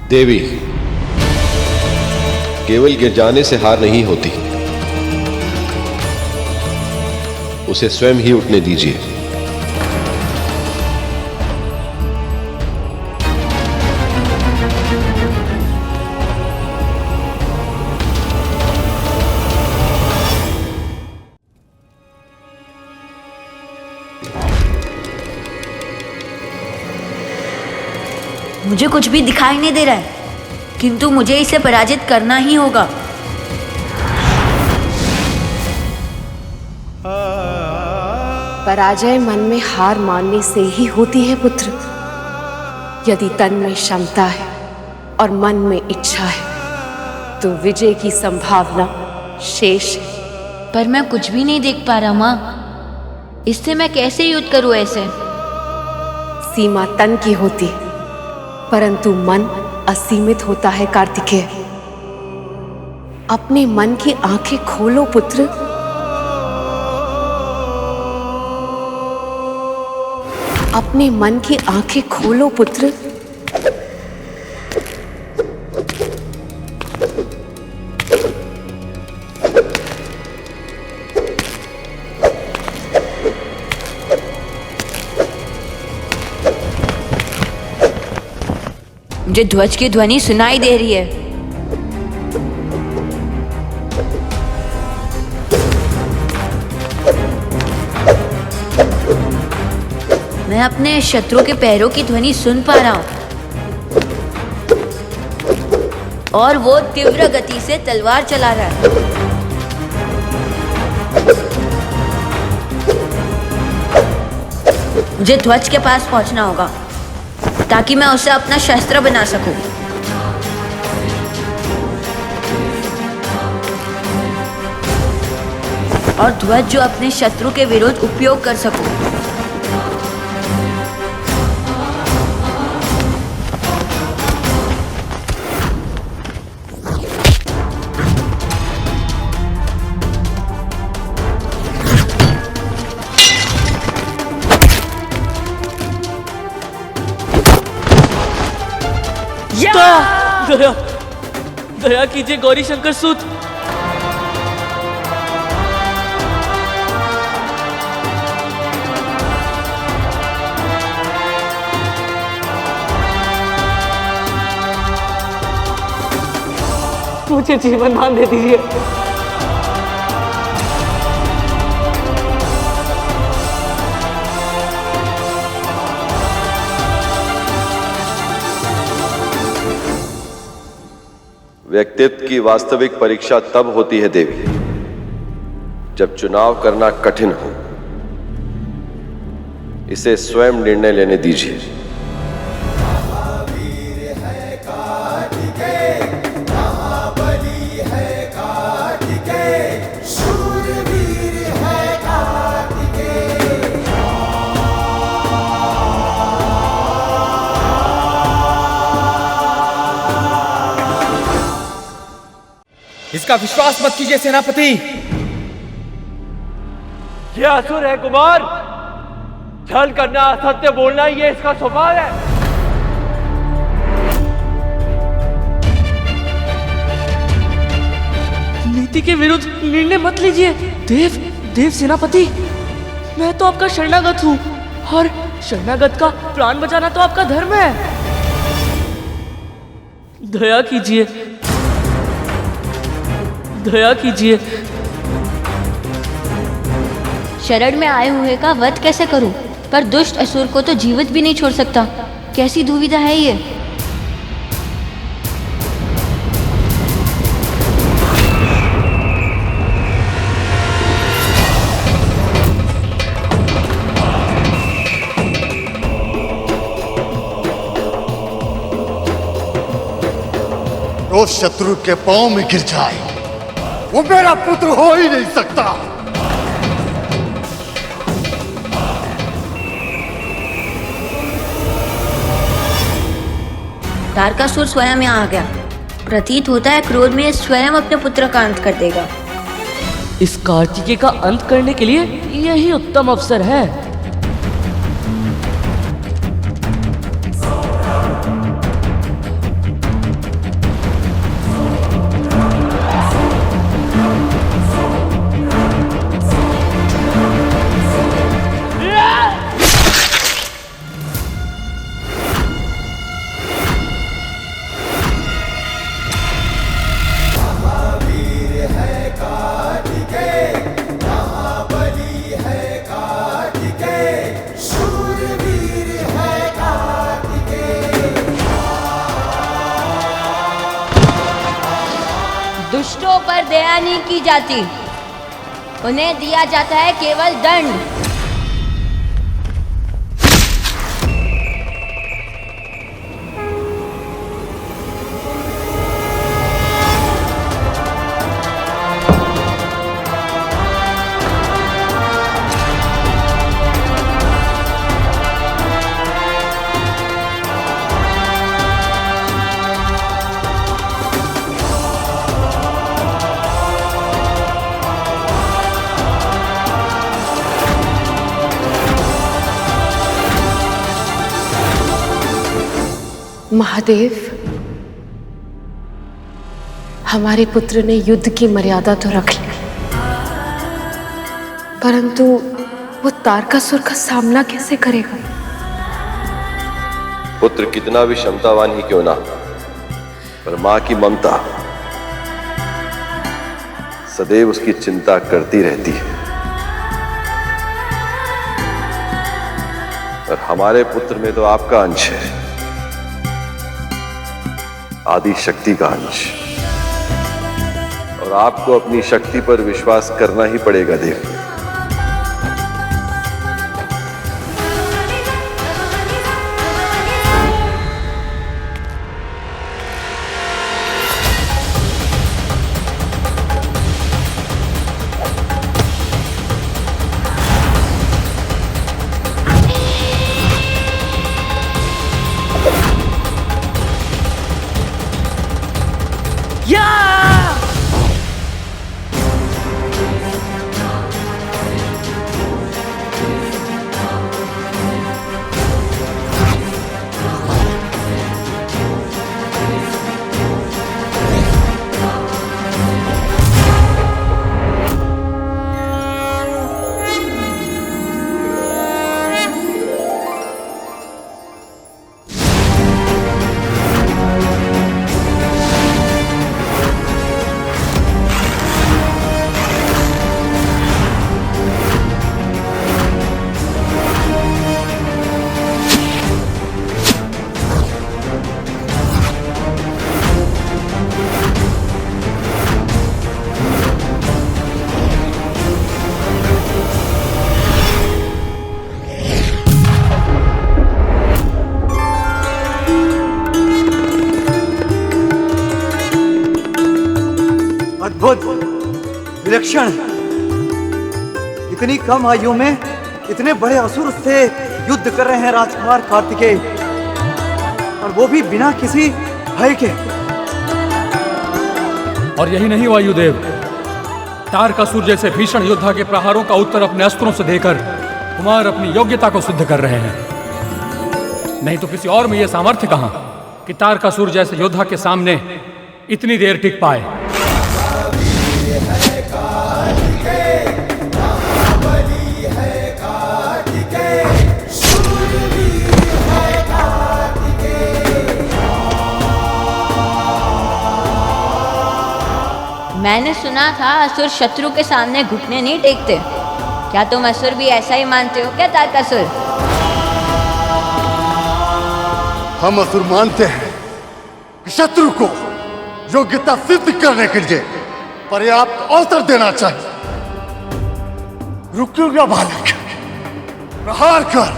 देवी, केवल गिर जाने से हार नहीं होती, उसे स्वयं ही उठने दीजिए। मुझे कुछ भी दिखाई नहीं दे रहा है, किंतु मुझे इसे पराजित करना ही होगा। पराजय मन में हार मानने से ही होती है पुत्र। यदि तन में क्षमता है और मन में इच्छा है तो विजय की संभावना शेष है। पर मैं कुछ भी नहीं देख पा रहा माँ, इससे मैं कैसे युद्ध करूं ऐसे? सीमा तन की होती है, परंतु मन असीमित होता है कार्तिकेय। अपने मन की आंखें खोलो पुत्र। अपने मन की आंखें खोलो पुत्र। मुझे ध्वज की ध्वनि सुनाई दे रही है। मैं अपने शत्रु के पैरों की ध्वनि सुन पा रहा हूं और वो तीव्र गति से तलवार चला रहा है। मुझे ध्वज के पास पहुंचना होगा ताकि मैं उसे अपना शस्त्र बना सकूं। और ध्वज जो अपने शत्रु के विरुद्ध उपयोग कर सकूं। दया दया कीजिए गौरी शंकर सूत। मुझे जीवन दान दे दीजिए। व्यक्तित्व की वास्तविक परीक्षा तब होती है देवी, जब चुनाव करना कठिन हो। इसे स्वयं निर्णय लेने दीजिए। इसका विश्वास मत कीजिए सेनापति। ये असुर है कुमार। छल करना, असत्य बोलना, ये इसका स्वभाव है। नीति के विरुद्ध निर्णय मत लीजिए। देव सेनापति, मैं तो आपका शरणागत हूँ और शरणागत का प्राण बचाना तो आपका धर्म है। दया कीजिए, दया कीजिए। शरण में आए हुए का वध कैसे करूं? पर दुष्ट असुर को तो जीवित भी नहीं छोड़ सकता। कैसी दुविधा है ये? जो शत्रु के पांव में गिर जाए वो मेरा पुत्र हो ही नहीं सकता। तारकासुर स्वयं यहाँ आ गया। प्रतीत होता है क्रोध में स्वयं अपने पुत्र का अंत कर देगा। इस कार्तिकेय का अंत करने के लिए यही उत्तम अवसर है। दुष्टों पर दया नहीं की जाती, उन्हें दिया जाता है केवल दंड। महादेव, हमारे पुत्र ने युद्ध की मर्यादा तो रख ली, परंतु वो तारकासुर का सामना कैसे करेगा? पुत्र कितना भी क्षमतावान ही क्यों ना, पर मां की ममता सदैव उसकी चिंता करती रहती है। और हमारे पुत्र में तो आपका अंश है, आदि शक्ति का अंश, और आपको अपनी शक्ति पर विश्वास करना ही पड़ेगा देव। अद्भुत, विलक्षण। इतनी कम आयु में इतने बड़े असुर से युद्ध कर रहे हैं राजकुमार कार्तिकेय, और वो भी बिना किसी भय के। और यही नहीं वायुदेव, तारकासुर जैसे भीषण योद्धा के प्रहारों का उत्तर अपने अस्त्रों से देकर कुमार अपनी योग्यता को सिद्ध कर रहे हैं। नहीं तो किसी और में यह सामर्थ्य कहां कि तारकासुर जैसे योद्धा के सामने इतनी देर टिक पाए। मैंने सुना था असुर शत्रु के सामने घुटने नहीं टेकते। क्या तुम असुर भी ऐसा ही मानते हो क्या तारकासुर? हम असुर मानते हैं कि शत्रु को योग्यता सिद्ध करने के लिए पर्याप्त अवसर देना चाहिए। रुकिएगा बालक, प्रहार कर।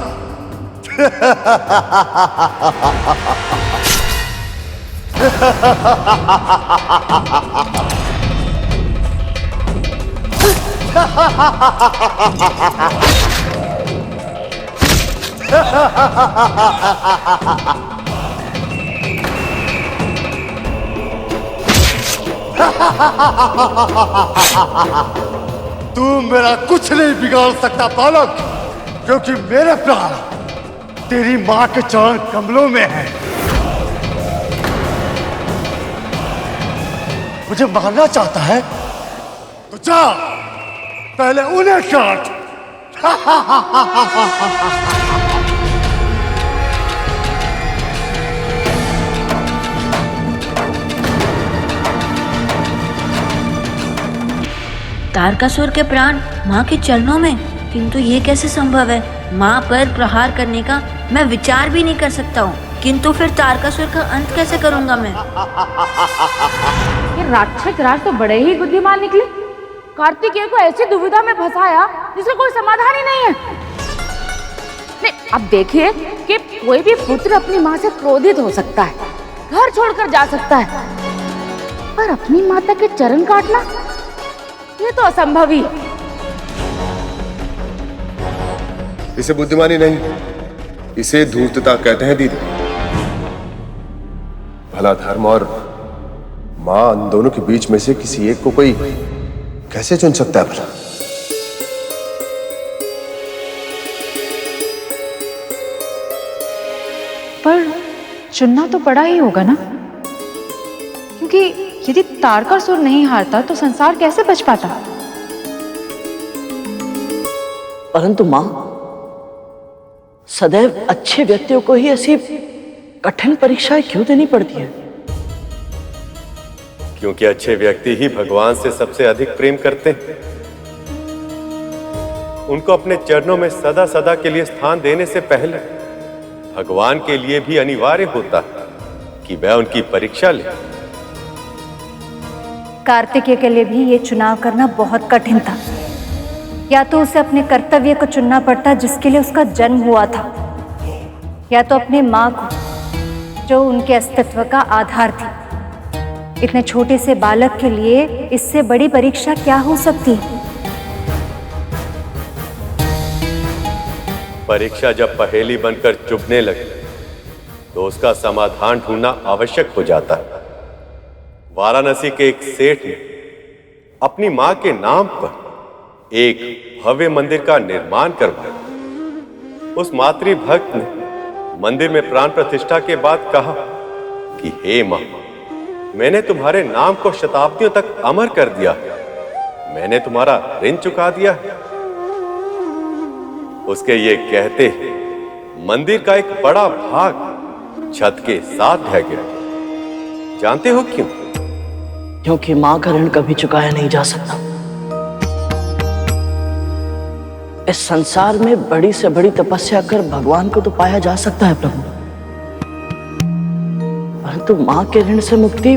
तू मेरा कुछ नहीं बिगाड़ सकता बालक, क्योंकि मेरे प्राण तेरी मां के चरण कमलों में है। मुझे मारना चाहता है तो जा, पहले उन्हें काट। तारकासुर के प्राण माँ के चरणों में, किंतु ये कैसे संभव है? माँ पर प्रहार करने का मैं विचार भी नहीं कर सकता हूँ, किंतु फिर तारकासुर का अंत कैसे करूंगा मैं? ये राक्षस राज तो बड़े ही बुद्धिमान निकले। कार्तिकेय को ऐसी दुविधा में फंसाया जिसका कोई समाधान ही नहीं है। नहीं, अब देखिए कि कोई भी पुत्र अपनी माँ से क्रोधित हो सकता है, घर छोड़कर जा सकता है, पर अपनी माता के चरण काटना ये तो असंभव ही। इसे बुद्धिमानी नहीं, इसे धूर्तता कहते हैं दीदी। भला धर्म और मां, उन दोनों के बीच में से किसी एक को कोई कैसे चुन सकता है भला? पर चुनना तो पड़ा ही होगा ना, क्योंकि यदि तारकासुर नहीं हारता तो संसार कैसे बच पाता? परंतु मां, सदैव अच्छे व्यक्तियों को ही ऐसी कठिन परीक्षाएं क्यों देनी पड़ती है? क्योंकि अच्छे व्यक्ति ही भगवान से सबसे अधिक प्रेम करते हैं। उनको अपने चरणों में सदा सदा के लिए स्थान देने से पहले भगवान के लिए भी अनिवार्य होता है कि वह उनकी परीक्षा ले। कार्तिकेय के लिए भी ये चुनाव करना बहुत कठिन था। या तो उसे अपने कर्तव्य को चुनना पड़ता जिसके लिए उसका जन्म हुआ था, या तो अपने माँ को जो उनके अस्तित्व का आधार थी। इतने छोटे से बालक के लिए इससे बड़ी परीक्षा क्या हो सकती है? परीक्षा जब पहेली बनकर चुभने लगे तो उसका समाधान ढूंढना आवश्यक हो जाता है। वाराणसी के एक सेठ ने अपनी मां के नाम पर एक भव्य मंदिर का निर्माण करवाया। उस मातृभक्त ने मंदिर में प्राण प्रतिष्ठा के बाद कहा कि हे मां, मैंने तुम्हारे नाम को शताब्दियों तक अमर कर दिया, मैंने तुम्हारा ऋण चुका दिया। उसके ये कहते मंदिर का एक बड़ा भाग छत के साथ ढह गया। जानते हो क्यों? क्योंकि मां का ऋण कभी चुकाया नहीं जा सकता। इस संसार में बड़ी से बड़ी तपस्या कर भगवान को तो पाया जा सकता है प्रभु, परंतु मां के ऋण से मुक्ति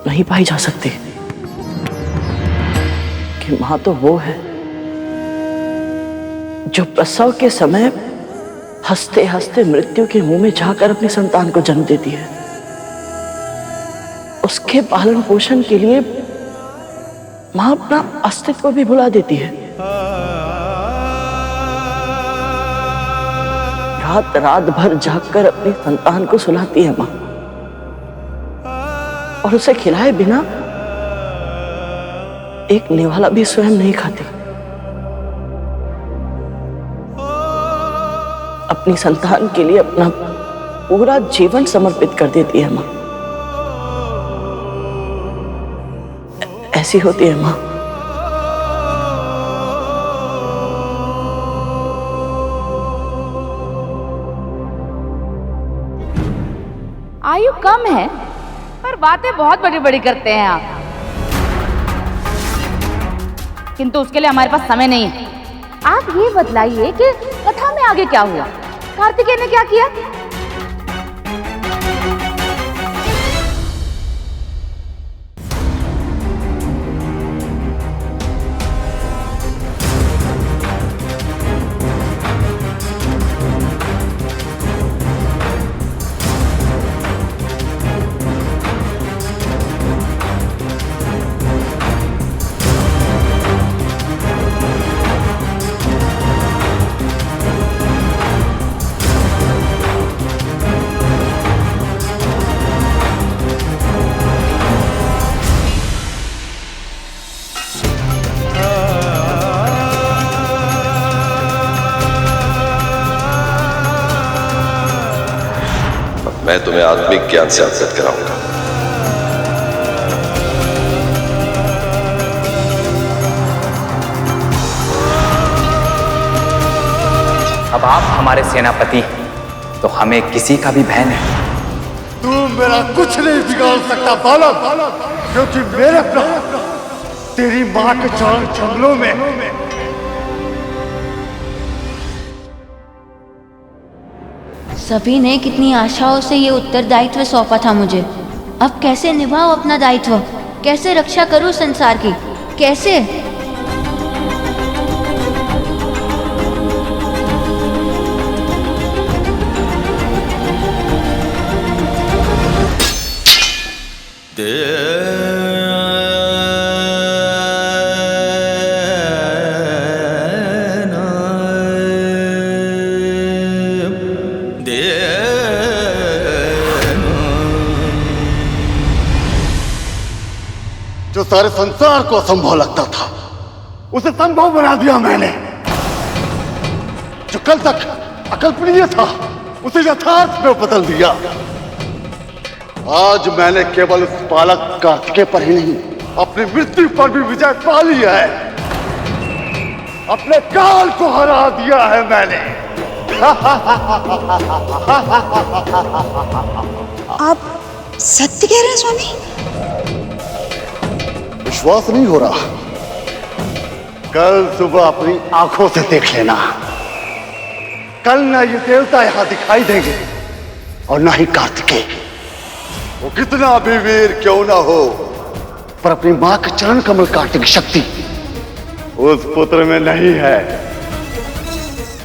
नहीं पाई जा सकती। कि मां तो वो है जो प्रसव के समय हंसते हंसते मृत्यु के मुंह में जाकर अपनी संतान को जन्म देती है, उसके पालन पोषण के लिए माँ अपना अस्तित्व भी भुला देती है। रात रात भर जागकर अपनी संतान को सुलाती है माँ, और उसे खिलाए बिना एक निवाला भी स्वयं नहीं खाती। अपनी संतान के लिए अपना पूरा जीवन समर्पित कर देती है माँ। ऐसी होती है माँ। आयु कम है पर बातें बहुत बड़ी बड़ी करते हैं आप, किंतु उसके लिए हमारे पास समय नहीं है। आप ये बतलाइए कि कथा में आगे क्या हुआ, कार्तिकेय ने क्या किया? मैं तुम्हें आत्मिक ज्ञान से अवगत कराऊंगा। अब आप हमारे सेनापति हैं, तो हमें किसी का भी भय नहीं। तू मेरा कुछ नहीं बिगाड़ सकता बालक, क्योंकि मेरे प्राण तेरी मां के चरण कमलों में। सभी ने कितनी आशाओं से ये उत्तरदायित्व सौंपा था मुझे। अब कैसे निभाऊं अपना दायित्व, कैसे रक्षा करूं संसार की, कैसे? जो सारे संसार को असंभव लगता था, उसे संभव बना दिया मैंने। जो कल तक अकल्पनीय था, उसे यथार्थ में बदल दिया। आज मैंने केवल उस बालक कार्तिकेय पर ही नहीं, अपनी मृत्यु पर भी विजय पा ली है। अपने काल को हरा दिया है मैंने। आप सत्य कह रहे हैं स्वामी? विश्वास नहीं हो रहा? कल सुबह अपनी आंखों से देख लेना। कल ना ये देवता यहां दिखाई देंगे और ना ही कार्तिकेय। वो कितना भी वीर क्यों ना हो, पर अपनी मां के चरण कमल काटने की शक्ति उस पुत्र में नहीं है,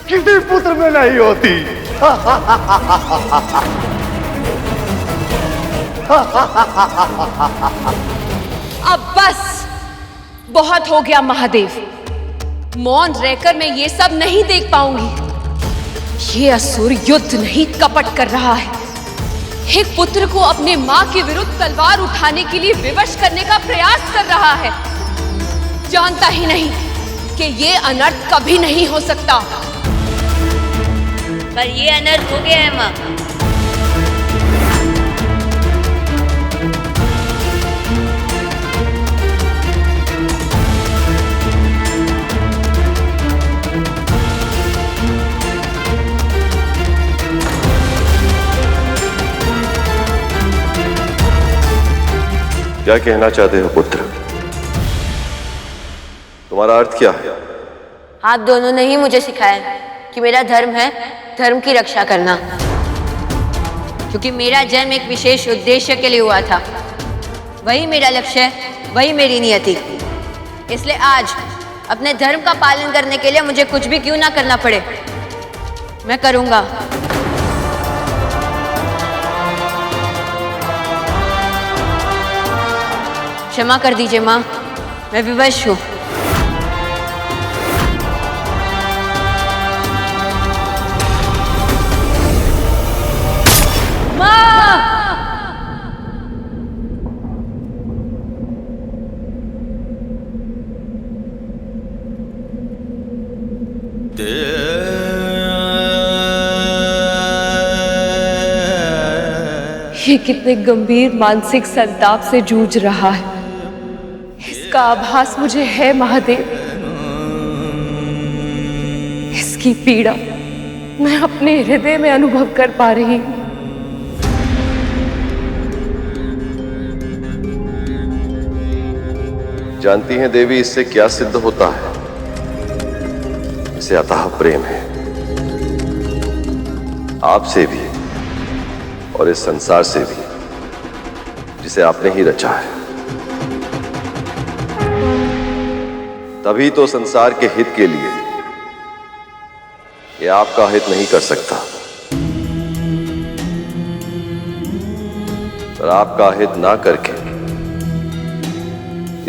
किसी पुत्र में नहीं होती। अब बस बहुत हो गया महादेव। मौन रहकर मैं ये सब नहीं देख पाऊंगी। ये असुर युद्ध नहीं कपट कर रहा है, एक पुत्र को अपने मां के विरुद्ध तलवार उठाने के लिए विवश करने का प्रयास कर रहा है। जानता ही नहीं कि ये अनर्थ कभी नहीं हो सकता। पर ये अनर्थ हो गया है मां। क्या कहना चाहते हो पुत्र? तुम्हारा अर्थ क्या है? आप दोनों ने ही मुझे सिखाया कि मेरा धर्म है धर्म की रक्षा करना, क्योंकि मेरा जन्म एक विशेष उद्देश्य के लिए हुआ था। वही मेरा लक्ष्य है, वही मेरी नियति। इसलिए आज अपने धर्म का पालन करने के लिए मुझे कुछ भी क्यों ना करना पड़े, मैं करूंगा। क्षमा कर दीजिए माँ, मैं विवश हूँ। ये कितने गंभीर मानसिक संताप से जूझ रहा है, इसका आभास मुझे है महादेव। इसकी पीड़ा मैं अपने हृदय में अनुभव कर पा रही हूँ। जानती हैं देवी, इससे क्या सिद्ध होता है? इसे अथाह प्रेम है, आपसे भी और इस संसार से भी, जिसे आपने ही रचा है। तभी तो संसार के हित के लिए ये आपका हित नहीं कर सकता, पर आपका हित ना करके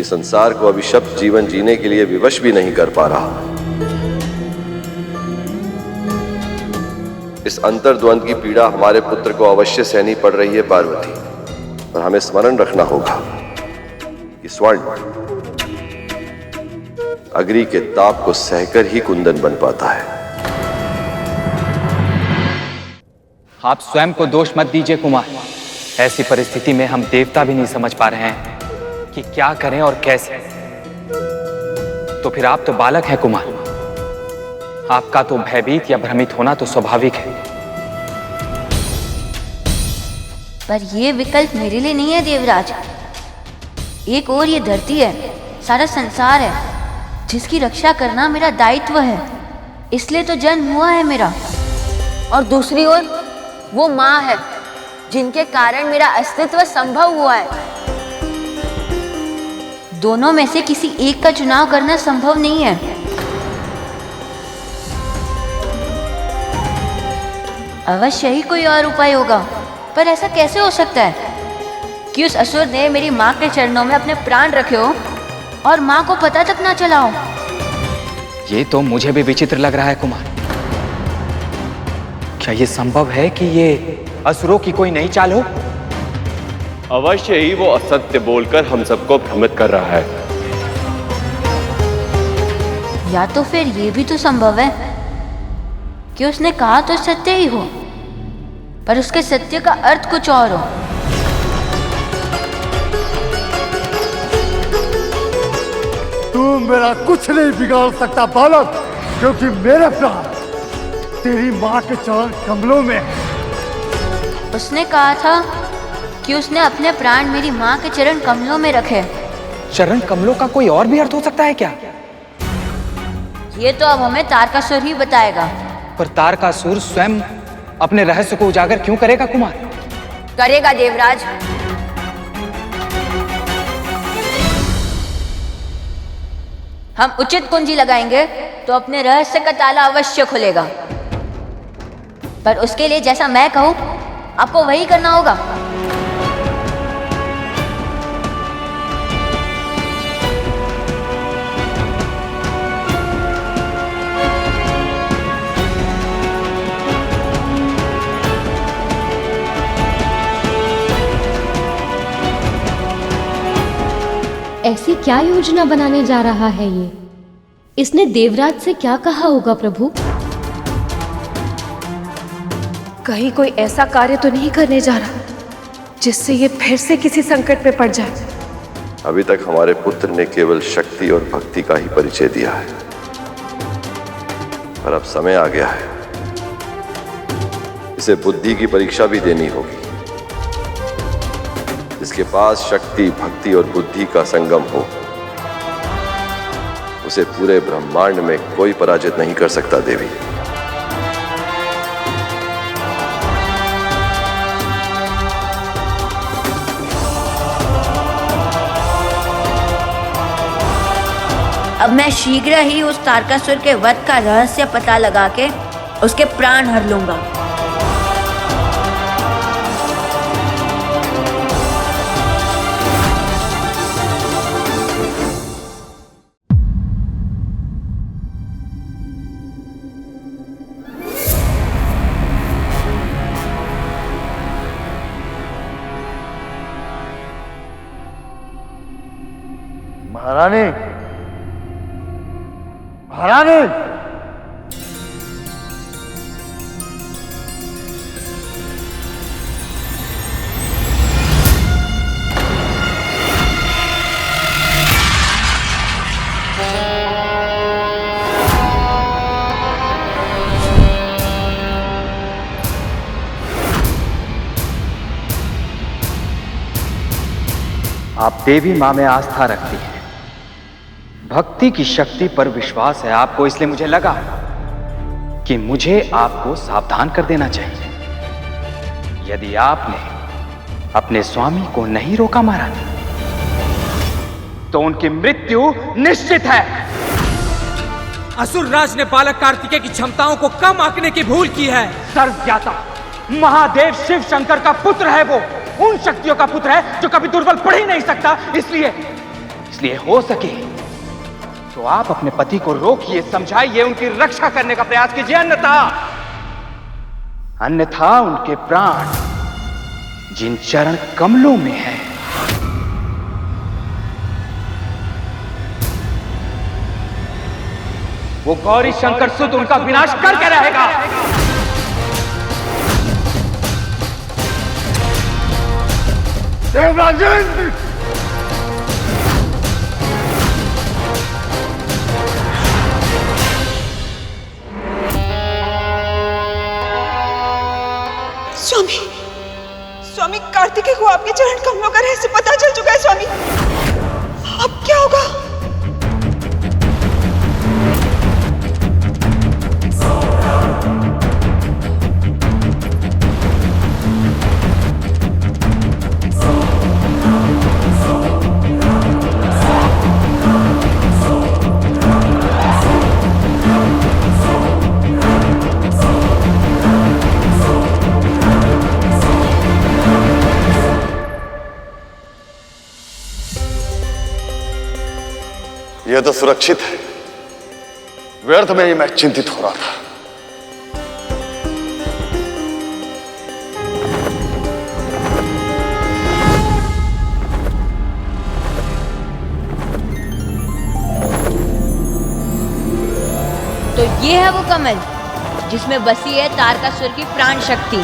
इस संसार को अभिशप्त जीवन जीने के लिए विवश भी नहीं कर पा रहा। इस अंतर्द्वंद की पीड़ा हमारे पुत्र को अवश्य सहनी पड़ रही है पार्वती, पर हमें स्मरण रखना होगा कि स्वर्ण अग्नि के ताप को सहकर ही कुंदन बन पाता है। आप स्वयं को दोष मत दीजिए कुमार। ऐसी परिस्थिति में हम देवता भी नहीं समझ पा रहे हैं कि क्या करें और कैसे। तो फिर आप तो बालक हैं कुमार, आपका तो भयभीत या भ्रमित होना तो स्वाभाविक है। पर ये विकल्प मेरे लिए नहीं है देवराज। एक और ये धरती है, सारा संसार है, जिसकी रक्षा करना मेरा दायित्व है, इसलिए तो जन्म हुआ है मेरा। और दूसरी ओर वो माँ है, जिनके कारण मेरा अस्तित्व संभव हुआ है। दोनों में से किसी एक का चुनाव करना संभव नहीं है। अवश्य ही कोई और उपाय होगा, पर ऐसा कैसे हो सकता है कि उस असुर ने मेरी माँ के चरणों में अपने प्राण रखे हो और माँ को पता तक ना चला हो। ये तो मुझे भी विचित्र लग रहा है कुमार। क्या ये संभव है कि ये असुरों की कोई नई चाल हो? अवश्य ही वो असत्य बोलकर हम सबको भ्रमित कर रहा है। या तो फिर ये भी तो संभव है कि उसने कहा तो सत्य ही हो, पर उसके सत्य का अर्थ कुछ और हो। तू मेरा कुछ नहीं बिगाड़ सकता बालक, क्योंकि मेरे प्राण तेरी माँ के चरण कमलों में। उसने कहा था कि उसने अपने प्राण मेरी माँ के चरण कमलों में रखे। चरण कमलों का कोई और भी अर्थ हो सकता है क्या? ये तो अब हमें तारकासुर ही बताएगा। पर तारकासुर स्वयं अपने रहस्य को उजागर क्यों करेगा कुमार? करेगा देवराज। हम उचित कुंजी लगाएंगे तो अपने रहस्य का ताला अवश्य खुलेगा, पर उसके लिए जैसा मैं कहूं आपको वही करना होगा। ऐसी क्या योजना बनाने जा रहा है ये? इसने देवराज से क्या कहा होगा प्रभु? कहीं कोई ऐसा कार्य तो नहीं करने जा रहा जिससे ये फिर से किसी संकट में पड़ जाए। अभी तक हमारे पुत्र ने केवल शक्ति और भक्ति का ही परिचय दिया है, पर अब समय आ गया है, इसे बुद्धि की परीक्षा भी देनी होगी। जिसके पास शक्ति, भक्ति और बुद्धि का संगम हो, उसे पूरे ब्रह्मांड में कोई पराजित नहीं कर सकता देवी। अब मैं शीघ्र ही उस तारकासुर के वध का रहस्य पता लगा के उसके प्राण हर लूंगा। महारानी, महारानी, आप देवी माँ में आस्था रखती हैं, भक्ति की शक्ति पर विश्वास है आपको, इसलिए मुझे लगा कि मुझे आपको सावधान कर देना चाहिए। यदि आपने अपने स्वामी को नहीं रोका महाराज, तो उनकी मृत्यु निश्चित है। असुर राज ने बालक कार्तिकेय की क्षमताओं को कम आंकने की भूल की है। सर्वज्ञाता महादेव शिव शंकर का पुत्र है वो, उन शक्तियों का पुत्र है जो कभी दुर्बल पड़ ही नहीं सकता। इसलिए हो सके तो आप अपने पति को रोकिए, समझाइए, उनकी रक्षा करने का प्रयास कीजिए, अन्यथा उनके प्राण जिन चरण कमलों में है वो गौरी शंकर सुध उनका विनाश करके रहेगा। देवराजेंद्र, स्वामी, स्वामी कार्तिकेय को आपके चरण कमलों का रहस्य पता चल चुका है स्वामी। अब क्या होगा? यह तो सुरक्षित है, व्यर्थ में ही मैं चिंतित हो रहा था। तो ये है वो कमल जिसमें बसी है तारकासुर की प्राण शक्ति।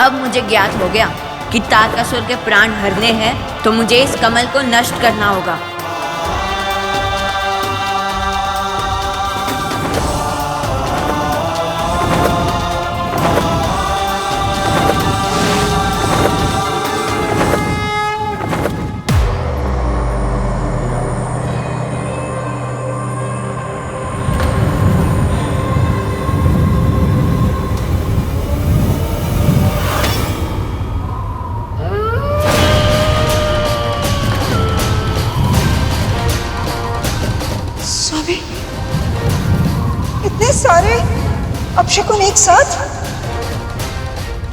अब मुझे ज्ञात हो गया कि तारकासुर के प्राण हरने हैं, तो मुझे इस कमल को नष्ट करना होगा। इतने सारे अपशकुन एक साथ,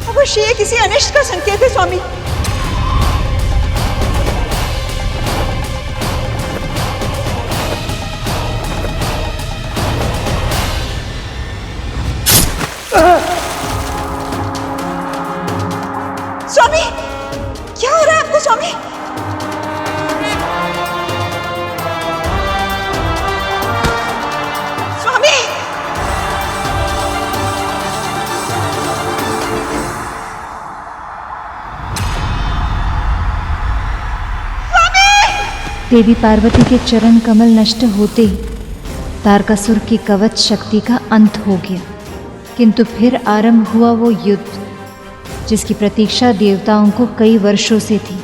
अवश्य ये किसी अनिष्ट का संकेत है स्वामी। स्वामी, क्या हो रहा है आपको स्वामी? देवी पार्वती के चरण कमल नष्ट होते ही तारकासुर की कवच शक्ति का अंत हो गया। किंतु फिर आरंभ हुआ वो युद्ध जिसकी प्रतीक्षा देवताओं को कई वर्षों से थी।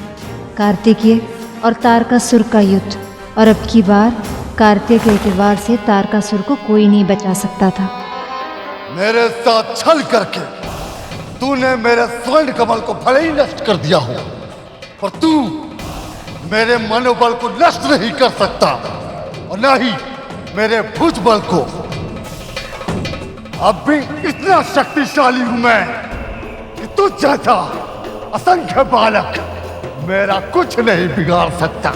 कार्तिकेय और तारकासुर का युद्ध, और अब की बार कार्तिकेय के वार से तारकासुर को कोई नहीं बचा सकता था। मेरे साथ छल करके तूने मेरे स्वर्ण कमल को भले ही नष्ट कर दिया हो, पर तू मेरे मनोबल को नष्ट नहीं कर सकता, और न ही मेरे भुजबल को। अब भी इतना शक्तिशाली हूं मैं कि तुझ जैसा असंख्य बालक मेरा कुछ नहीं बिगाड़ सकता।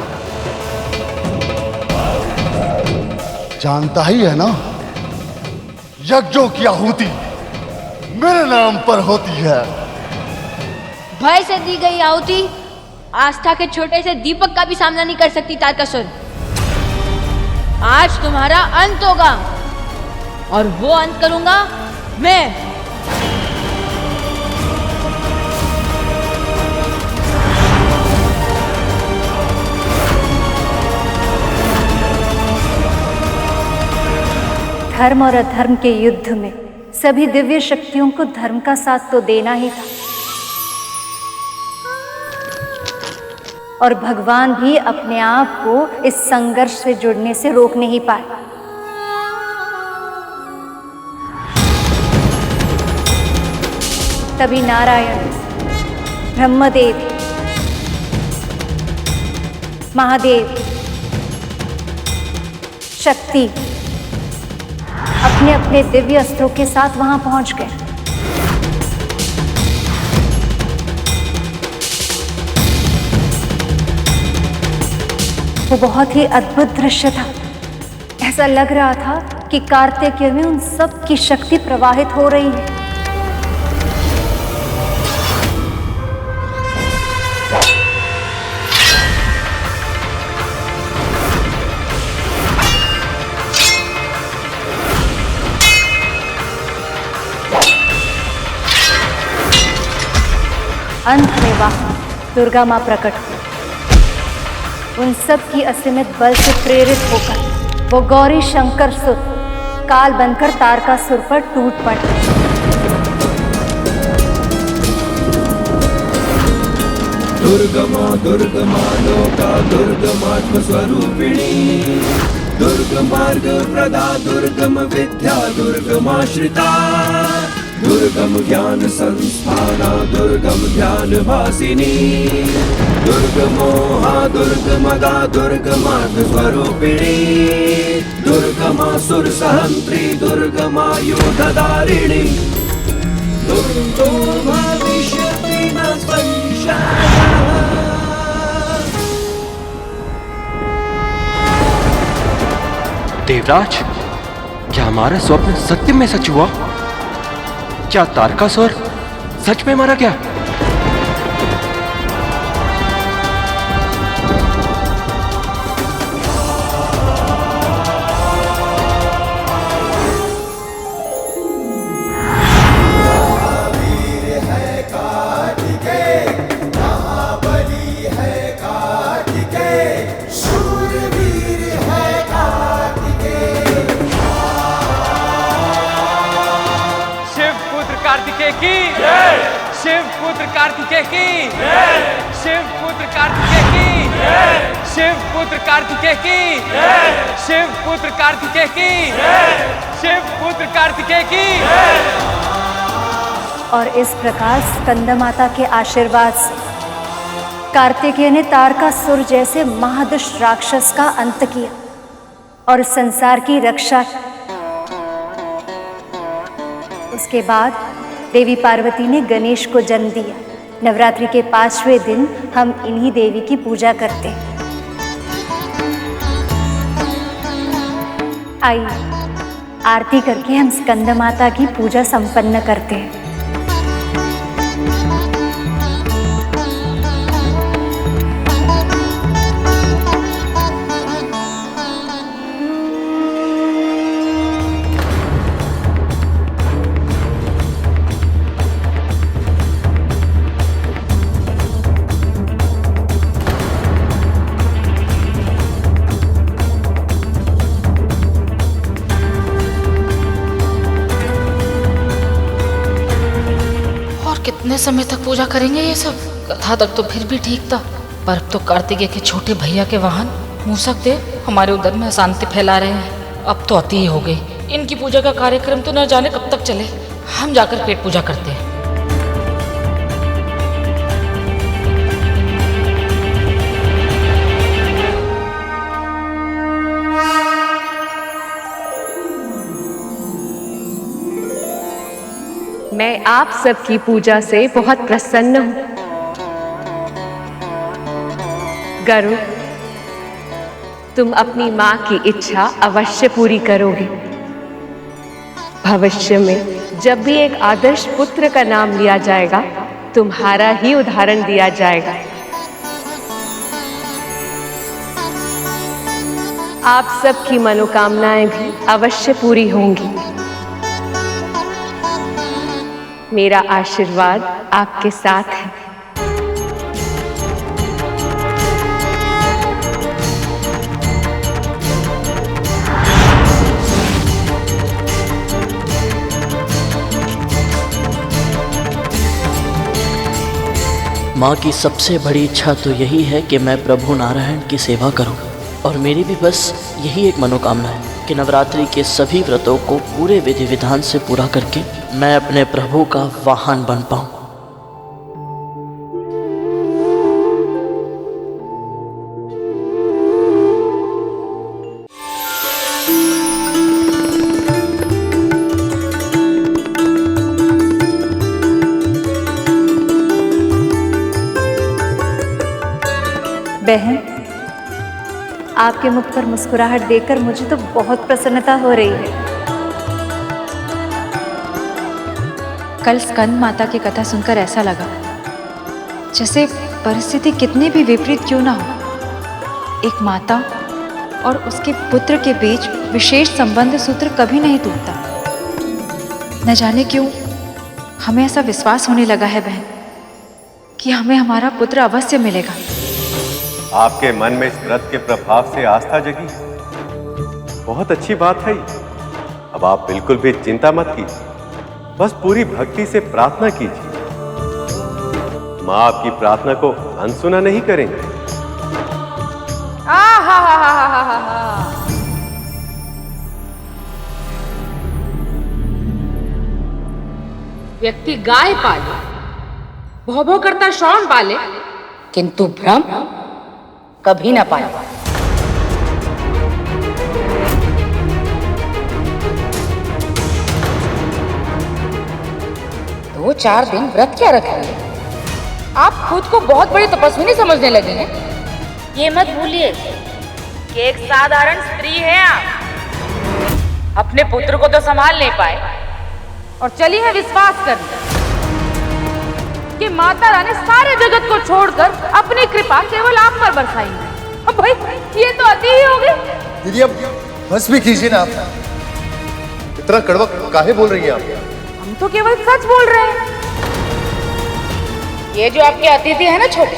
जानता ही है ना, यज्ञों की आहुति मेरे नाम पर होती है। भय से दी गई आहुति आस्था के छोटे से दीपक का भी सामना नहीं कर सकती तारकासुर। आज तुम्हारा अंत होगा और वो अंत करूंगा मैं। धर्म और अधर्म के युद्ध में सभी दिव्य शक्तियों को धर्म का साथ तो देना ही था, और भगवान भी अपने आप को इस संघर्ष से जुड़ने से रोक नहीं पाए। तभी नारायण, ब्रह्मदेव, महादेव, शक्ति अपने अपने दिव्य अस्त्रों के साथ वहां पहुंच गए। वो बहुत ही अद्भुत दृश्य था। ऐसा लग रहा था कि कार्तिकेय में उन सब की शक्ति प्रवाहित हो रही है। अंत में वहां दुर्गा मां प्रकट हुई। उन सब की असीमित बल से प्रेरित होकर वो गौरी शंकर सुत काल बनकर तारकासुर पर टूट पड़े। दुर्गमा दुर्गमा लोका दुर्गमात्म स्वरूपिणी, दुर्गमार्ग प्रदा दुर्गम विद्या दुर्गमाश्रिता, दुर्गम ज्ञान संस्थाना दुर्गम ध्यान वासिनी, दुर्गमोहा दुर्गमदा दुर्गमार्ग स्वरूपिणी, दुर्गमासुर सहंत्री दुर्गमायुधधारिणी, दुर्गो भविष्यति न संशयः। देवराज, क्या हमारा स्वप्न सत्य में सच हुआ? क्या तारकासुर सच में मारा गया? शिव पुत्र कार्तिकेय की, शिव पुत्र कार्तिकेय की, शिव पुत्र कार्तिकेय की, शिव पुत्र कार्तिकेय की, शिव पुत्र कार्तिकेय की। और इस प्रकार स्कंदमाता के आशीर्वाद से कार्तिकेय ने तारकासुर जैसे महादुष्ट राक्षस का अंत किया और संसार की रक्षा की। उसके बाद देवी पार्वती ने गणेश को जन्म दिया। नवरात्रि के 5वें दिन हम इन्हीं देवी की पूजा करते हैं। आइए आरती करके हम स्कंदमाता की पूजा संपन्न करते हैं। कितने समय तक पूजा करेंगे ये सब? कथा तक तो फिर भी ठीक था, पर अब तो कार्तिकेय के छोटे भैया के वाहन मूसक देव हमारे उधर में अशांति फैला रहे हैं। अब तो अति ही हो गई। इनकी पूजा का कार्यक्रम तो न जाने कब तक चले। हम जाकर पेट पूजा करते हैं। मैं आप सबकी पूजा से बहुत प्रसन्न हूं। गरुड़, तुम अपनी मां की इच्छा अवश्य पूरी करोगे। भविष्य में जब भी एक आदर्श पुत्र का नाम लिया जाएगा, तुम्हारा ही उदाहरण दिया जाएगा। आप सबकी मनोकामनाएं भी अवश्य पूरी होंगी। मेरा आशीर्वाद आपके साथ है। माँ की सबसे बड़ी इच्छा तो यही है कि मैं प्रभु नारायण की सेवा करूं, और मेरी भी बस यही एक मनोकामना है कि नवरात्रि के सभी व्रतों को पूरे विधि विधान से पूरा करके मैं अपने प्रभु का वाहन बन पाऊं। बहन, आपके मुख पर मुस्कुराहट देखकर मुझे तो बहुत प्रसन्नता हो रही है। कल स्कंद माता की कथा सुनकर ऐसा लगा जैसे परिस्थिति कितनी भी विपरीत क्यों ना हो, एक माता और उसके पुत्र के बीच विशेष संबंध सूत्र कभी नहीं टूटता। न जाने क्यों हमें ऐसा विश्वास होने लगा है बहन कि हमें हमारा पुत्र अवश्य मिलेगा। आपके मन में इस व्रत के प्रभाव से आस्था जगी, बहुत अच्छी बात है। अब आप बिल्कुल भी चिंता मत कीजिए, बस पूरी भक्ति से प्रार्थना कीजिए। माँ आपकी प्रार्थना को अनसुना नहीं करेंगे। व्यक्ति गाय पाले, भौ भौ करता श्रवण पाले, किंतु भ्रम कभी ना पाए। 2-4 दिन व्रत क्या रखेंगे? आप खुद को बहुत बड़ी तपस्विनी समझने लगे हैं। ये मत भूलिए कि एक साधारण स्त्री है आप। अपने पुत्र को तो संभाल नहीं पाए और चली है विश्वास करने कि माता रानी सारे जगत को छोड़कर अपनी कृपा केवल आप पर बरसाएंगे। अब भाई ये तो अति ही हो गई। दीदी अब बस भी कीजिए ना, आप इतना कड़वा काहे बोल रही हैं आप? हम तो केवल सच बोल रहे हैं। ये जो आपके अतिथि है ना छोटे,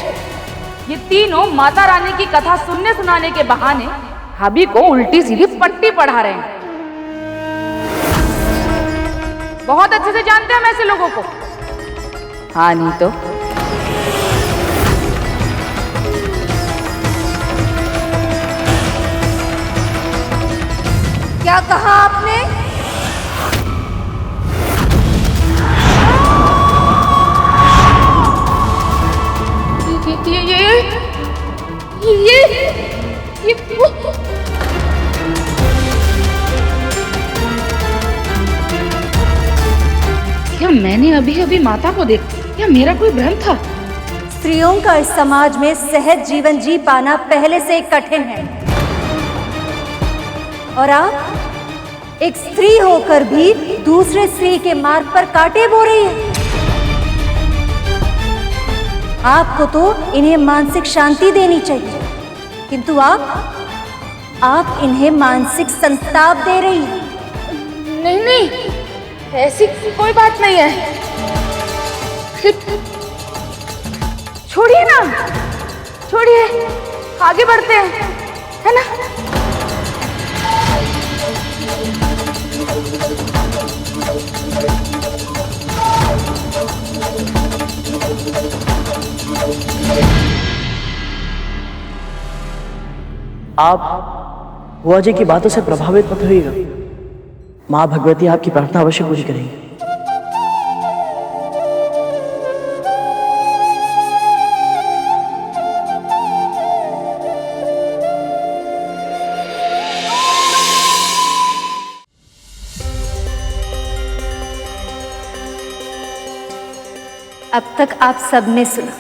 ये तीनों माता रानी की कथा सुनने सुनाने के बहाने भाभी को उल्टी सीधी पट्टी पढ़ा रहे हैं। बहुत अच्छे से जानते हैं हम ऐसे लोगों को। हाँ नहीं तो क्या कहा आपने? ये क्या मैंने अभी अभी माता को देखा? क्या मेरा कोई भ्रम था? स्त्रियों का इस समाज में सहज जीवन जी पाना पहले से कठिन है, और आप एक स्त्री होकर भी दूसरे स्त्री के मार्ग पर कांटे बो रही है। आपको तो इन्हें मानसिक शांति देनी चाहिए, किंतु आप इन्हें मानसिक संताप दे रही हैं। नहीं नहीं, ऐसी कोई बात नहीं है। छोड़िए ना, छोड़िए, आगे बढ़ते हैं, है ना? आप बुआ जी की बातों से प्रभावित मत होइएगा। माँ भगवती आपकी प्रार्थना अवश्य पूरी करेंगी। अब तक आप सबने सुना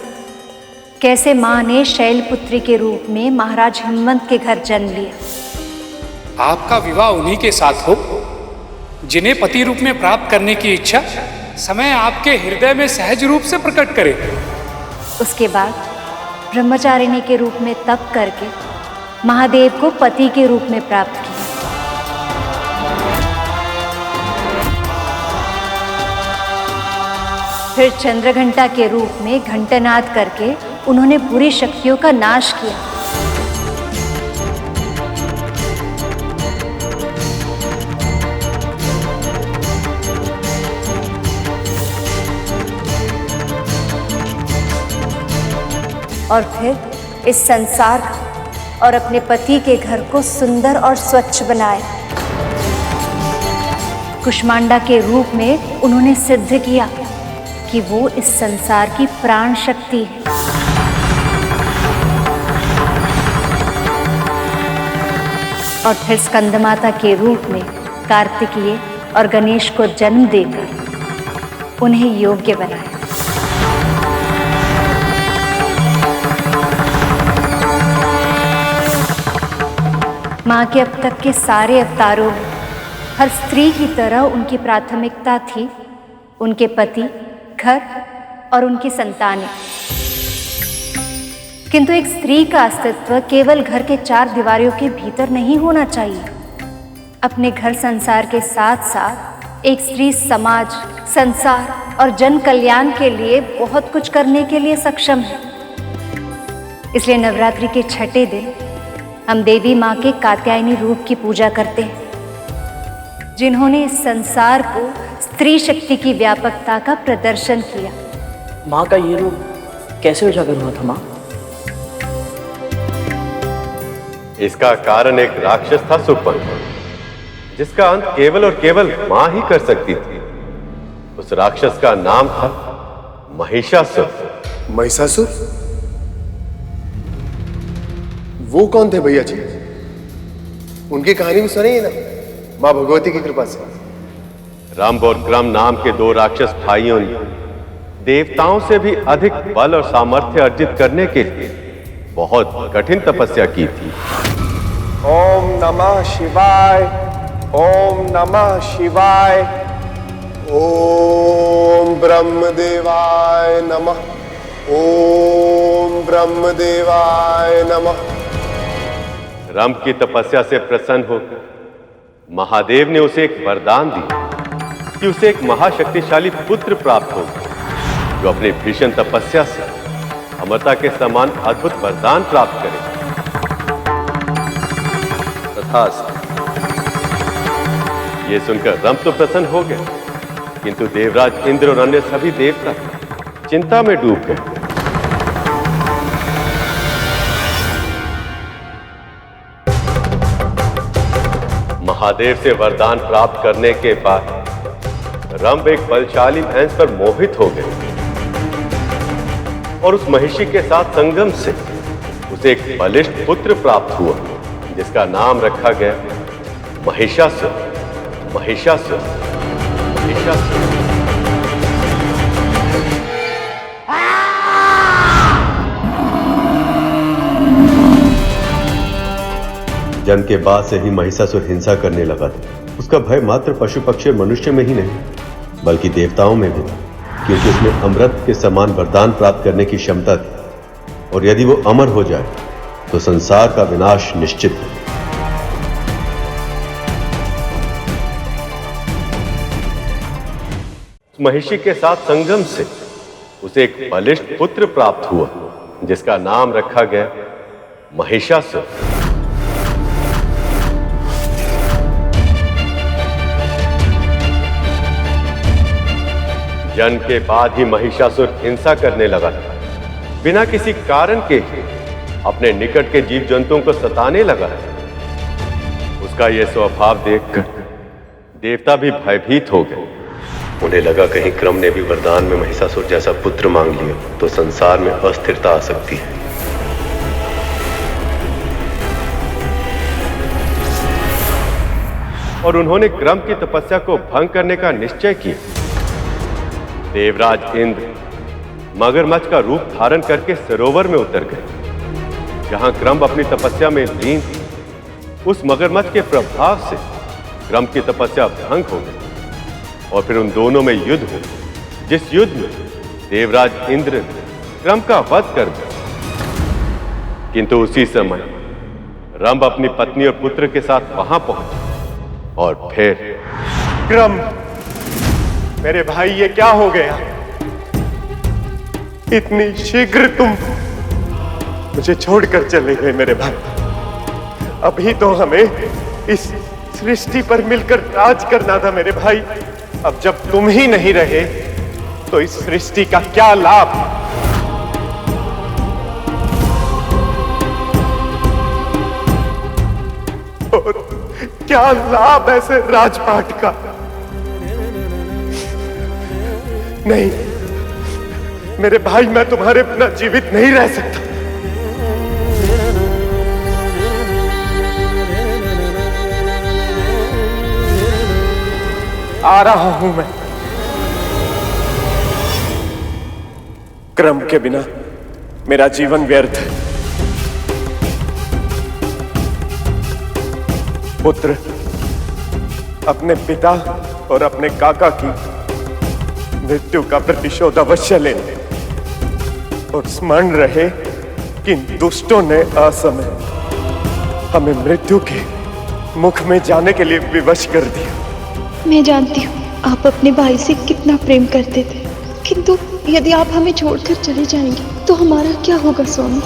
कैसे माँ ने शैलपुत्री के रूप में महाराज हिमवंत के घर जन्म लिया। आपका विवाह उन्हीं के साथ हो जिन्हें पति रूप में प्राप्त करने की इच्छा समय आपके हृदय में सहज रूप से प्रकट करे। उसके बाद ब्रह्मचारिणी के रूप में तप करके महादेव को पति के रूप में प्राप्त किया। फिर चंद्रघंटा के रूप में घंटानाद करके उन्होंने बुरी शक्तियों का नाश किया। और फिर इस संसार और अपने पति के घर को सुंदर और स्वच्छ बनाया। कुष्मांडा के रूप में उन्होंने सिद्ध किया कि वो इस संसार की प्राण शक्ति है। और फिर स्कंदमाता के रूप में कार्तिकेय और गणेश को जन्म देकर उन्हें योग्य बनाया। माँ के अब तक के सारे अवतारों में हर स्त्री की तरह उनकी प्राथमिकता थी उनके पति, घर और उनकी संतानें। किंतु एक स्त्री का अस्तित्व केवल घर के 4 दीवारों के भीतर नहीं होना चाहिए। अपने घर संसार के साथ साथ एक स्त्री समाज, संसार और जन कल्याण के लिए बहुत कुछ करने के लिए सक्षम है। इसलिए नवरात्रि के छठे दिन हम देवी माँ के कात्यायनी रूप की पूजा करते हैं, जिन्होंने इस संसार को स्त्री शक्ति की व्यापकता का प्रदर्शन किया। माँ का ये रूप कैसे उजागर हुआ था माँ? इसका कारण एक राक्षस था सुपन, जिसका अंत केवल और केवल मां ही कर सकती थी। उस राक्षस का नाम था महिषासुर। महिषासुर? वो कौन थे भैया जी? उनकी कहानी में सुनी ना, मां भगवती की कृपा से। रंभ और क्रम नाम के 2 राक्षस भाइयों ने देवताओं से भी अधिक बल और सामर्थ्य अर्जित करने के लिए बहुत कठिन तपस्या की थी। ओम नमः शिवाय, ओम नमः शिवाय, ओम ब्रह्मदेवाय नमः, ओम ब्रह्मदेवाय नमः। रंभ की तपस्या से प्रसन्न होकर महादेव ने उसे एक वरदान दिया कि उसे एक महाशक्तिशाली पुत्र प्राप्त होगा, जो अपनी भीषण तपस्या से अमरता के समान अद्भुत वरदान प्राप्त करे। तथास्तु। ये सुनकर रंभ तो प्रसन्न हो गए, किंतु देवराज इंद्र और अन्य सभी देवता चिंता में डूब गए। महादेव से वरदान प्राप्त करने के बाद रंभ एक बलशाली भैंस पर मोहित हो गए और उस महिषी के साथ संगम से उसे एक बलिष्ठ पुत्र प्राप्त हुआ, जिसका नाम रखा गया महिषासुर। महिषासुर, महिषासुर। जन्म के बाद से ही महिषासुर हिंसा करने लगा था। उसका भय मात्र पशु पक्षी और मनुष्य में ही नहीं, बल्कि देवताओं में भी, क्योंकि उसमें अमृत के समान वरदान प्राप्त करने की क्षमता थी, और यदि वो अमर हो जाए तो संसार का विनाश निश्चित है। महिषी के साथ संगम से उसे एक बलिष्ठ पुत्र प्राप्त हुआ, जिसका नाम रखा गया महिषासुर। जन्म के बाद ही महिषासुर हिंसा करने लगा था। बिना किसी कारण के अपने निकट के जीव जंतुओं को सताने लगा। उसका यह स्वभाव देखकर देवता भी भयभीत हो गए। उन्हें लगा कहीं क्रम ने भी वरदान में महिषासुर जैसा पुत्र मांग लिया तो संसार में अस्थिरता आ सकती है। और उन्होंने क्रम की तपस्या को भंग करने का निश्चय किया। देवराज इंद्र मगरमच्छ का रूप धारण करके सरोवर में उतर गए, जहां क्रम अपनी तपस्या में लीन थी। उस मगरमच्छ के प्रभाव से क्रम की तपस्या भंग हो गई और फिर उन दोनों में युद्ध हुआ, जिस युद्ध में देवराज इंद्र ने क्रम का वध कर दिया। किंतु उसी समय रंभ अपनी पत्नी और पुत्र के साथ वहां पहुंचा और फिर क्रम, मेरे भाई ये क्या हो गया? इतनी शीघ्र तुम मुझे छोड़कर चले गए मेरे भाई। अभी तो हमें इस सृष्टि पर मिलकर राज करना था मेरे भाई। अब जब तुम ही नहीं रहे तो इस सृष्टि का क्या लाभ? और क्या लाभ ऐसे राजपाट का? नहीं मेरे भाई, मैं तुम्हारे बिना जीवित नहीं रह सकता। आ रहा हूं मैं। क्रम के बिना मेरा जीवन व्यर्थ है। पुत्र, अपने पिता और अपने काका की मृत्यु का प्रतिशोध अवश्य लेना और स्मरण रहे कि इन दुष्टों ने असमय हमें मृत्यु के मुख में जाने के लिए विवश कर दिया। मैं जानती हूँ आप अपने भाई से कितना प्रेम करते थे, किंतु यदि आप हमें छोड़कर चले जाएंगे तो हमारा क्या होगा स्वामी?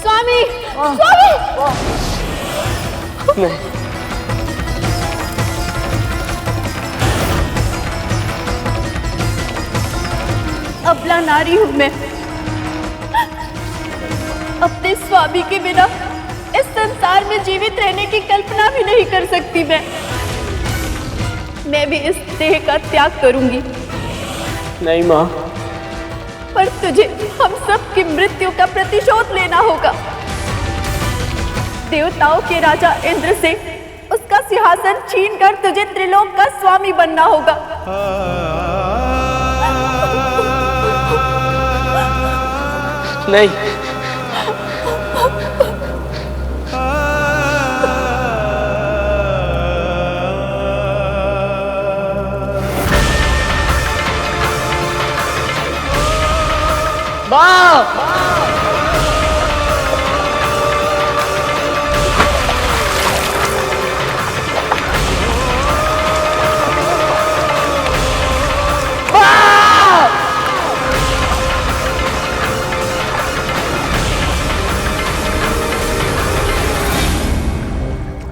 स्वामी, स्वामी! नहीं, अबला नारी हूं मैं। अपने स्वामी के बिना इस संसार में जीवित रहने की कल्पना भी नहीं कर सकती मैं भी इस देह का त्याग करूंगी। नहीं माँ, पर तुझे हम सब की मृत्यु का प्रतिशोध लेना होगा। देवताओं के राजा इंद्र से उसका सिंहासन छीनकर तुझे त्रिलोक का स्वामी बनना होगा। नहीं,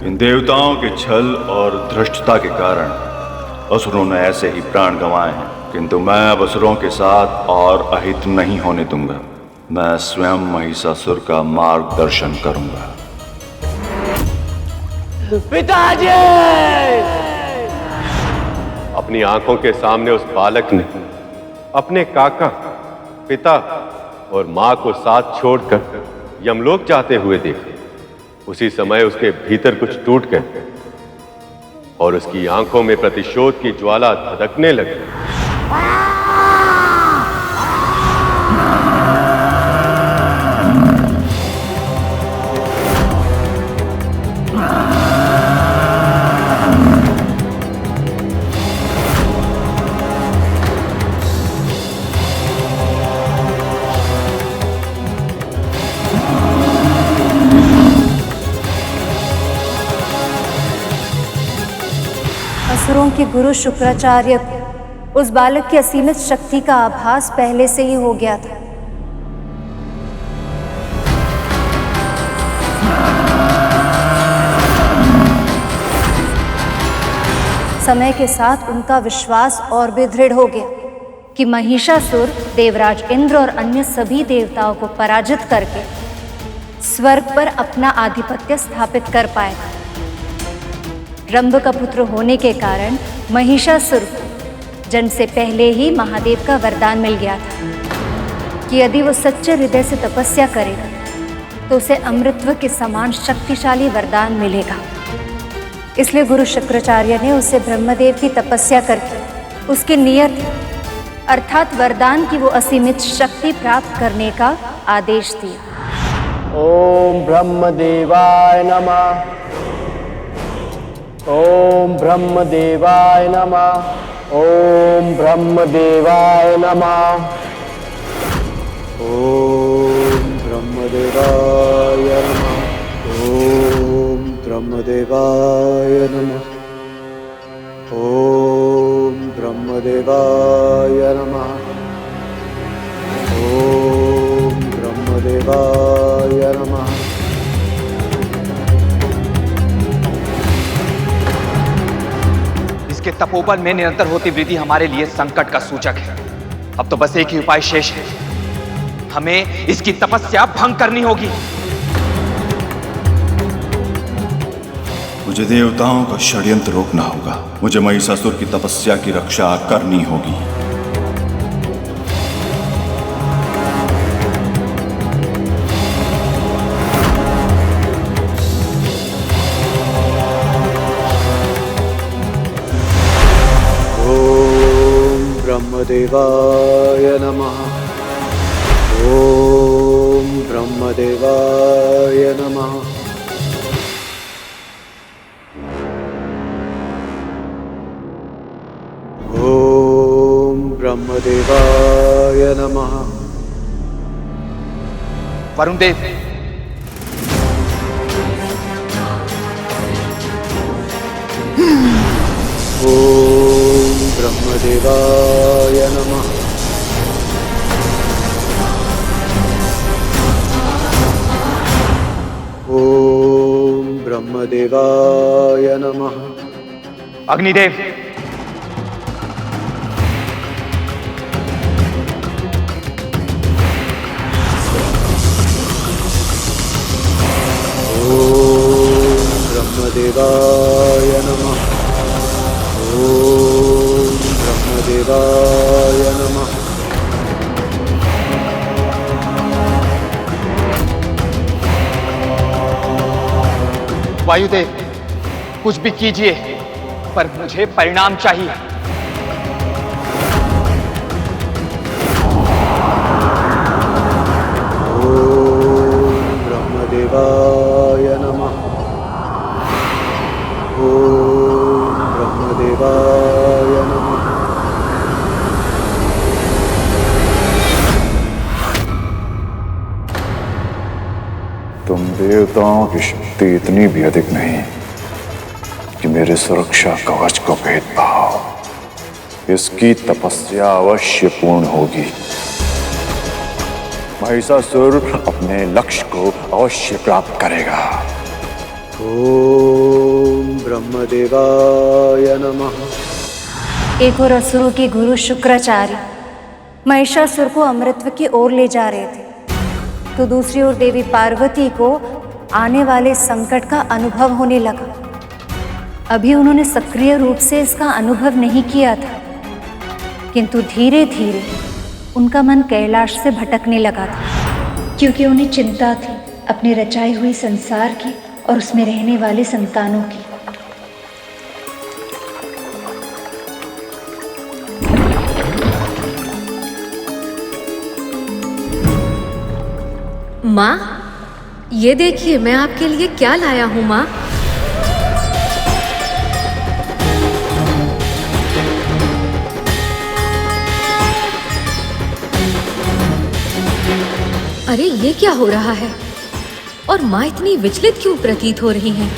इन देवताओं के छल और धृष्टता के कारण असुरों ने ऐसे ही प्राण गंवाए हैं, किंतु मैं अब असुरों के साथ और अहित नहीं होने दूंगा। मैं स्वयं महिषासुर का मार्गदर्शन करूंगा। पिताजी! अपनी आंखों के सामने उस बालक ने अपने काका, पिता और मां को साथ छोड़कर यमलोक जाते हुए देखा। उसी समय उसके भीतर कुछ टूट गया और उसकी आंखों में प्रतिशोध की ज्वाला धधकने लगी। असुरों के गुरु शुक्राचार्य को उस बालक की असीमित शक्ति का आभास पहले से ही हो गया था। समय के साथ उनका विश्वास और भी दृढ़ हो गया कि महिषासुर देवराज इंद्र और अन्य सभी देवताओं को पराजित करके स्वर्ग पर अपना आधिपत्य स्थापित कर पाएगा। रंभ का पुत्र होने के कारण महिषासुर को जन्म से पहले ही महादेव का वरदान मिल गया था कि यदि वो सच्चे हृदय से तपस्या करेगा तो उसे अमृतत्व के समान शक्तिशाली वरदान मिलेगा। इसलिए गुरु शुक्राचार्य ने उसे ब्रह्मदेव की तपस्या करके उसके नियत अर्थात वरदान की वो असीमित शक्ति प्राप्त करने का आदेश दिया। ओम ब्रह्मदेवाय नमः। ओम ब्रह्मदेवाय नमः। ओम ब्रह्मदेवाय नमः। ओम ब्रह्मदेवाय नमः। ओम ब्रह्मदेवाय नमः। ओम ब्रह्मदेवाय नमः। ओम ब्रह्मदेवाय नमः। इसके तपोबल में निरंतर होती वृद्धि हमारे लिए संकट का सूचक है। अब तो बस एक ही उपाय शेष है, हमें इसकी तपस्या भंग करनी होगी। मुझे देवताओं का षड्यंत्र रोकना होगा। मुझे महिषासुर की तपस्या की रक्षा करनी होगी। ब्रह्मदेवाय नमः। ओम ब्रह्मदेवाय नमः। ओम ब्रह्मदेवाय नमः। वरुण देव, ओम ब्रह्मदेवाय नमः। ओम ब्रह्मदेवाय नमः। अग्निदेव, ओम ब्रह्मदेवाय नमः। ओम ब्रह्मदेवाय नमः। वायुदेव, कुछ भी कीजिए पर मुझे परिणाम चाहिए। ओम ब्रह्मदेवाय नमः। ओम ब्रह्मदेवाय नमः। तुम देवताओं की शक्ति इतनी भी अधिक नहीं कि मेरे सुरक्षा कवच को भेद पाओ। इसकी तपस्या अवश्य पूर्ण होगी। महिषासुर अपने लक्ष्य को अवश्य प्राप्त करेगा। ओम ब्रह्मदेवाय नमः। एक और असुरों के गुरु शुक्राचार्य महिषासुर को अमृतत्व की ओर ले जा रहे थे, तो दूसरी ओर देवी पार्वती को आने वाले संकट का अनुभव होने लगा। अभी उन्होंने सक्रिय रूप से इसका अनुभव नहीं किया था, किंतु धीरे धीरे उनका मन कैलाश से भटकने लगा था, क्योंकि उन्हें चिंता थी अपने रचाई हुई संसार की और उसमें रहने वाले संतानों की। माँ, ये देखिए मैं आपके लिए क्या लाया हूँ माँ। अरे ये क्या हो रहा है? और माँ इतनी विचलित क्यों प्रतीत हो रही हैं?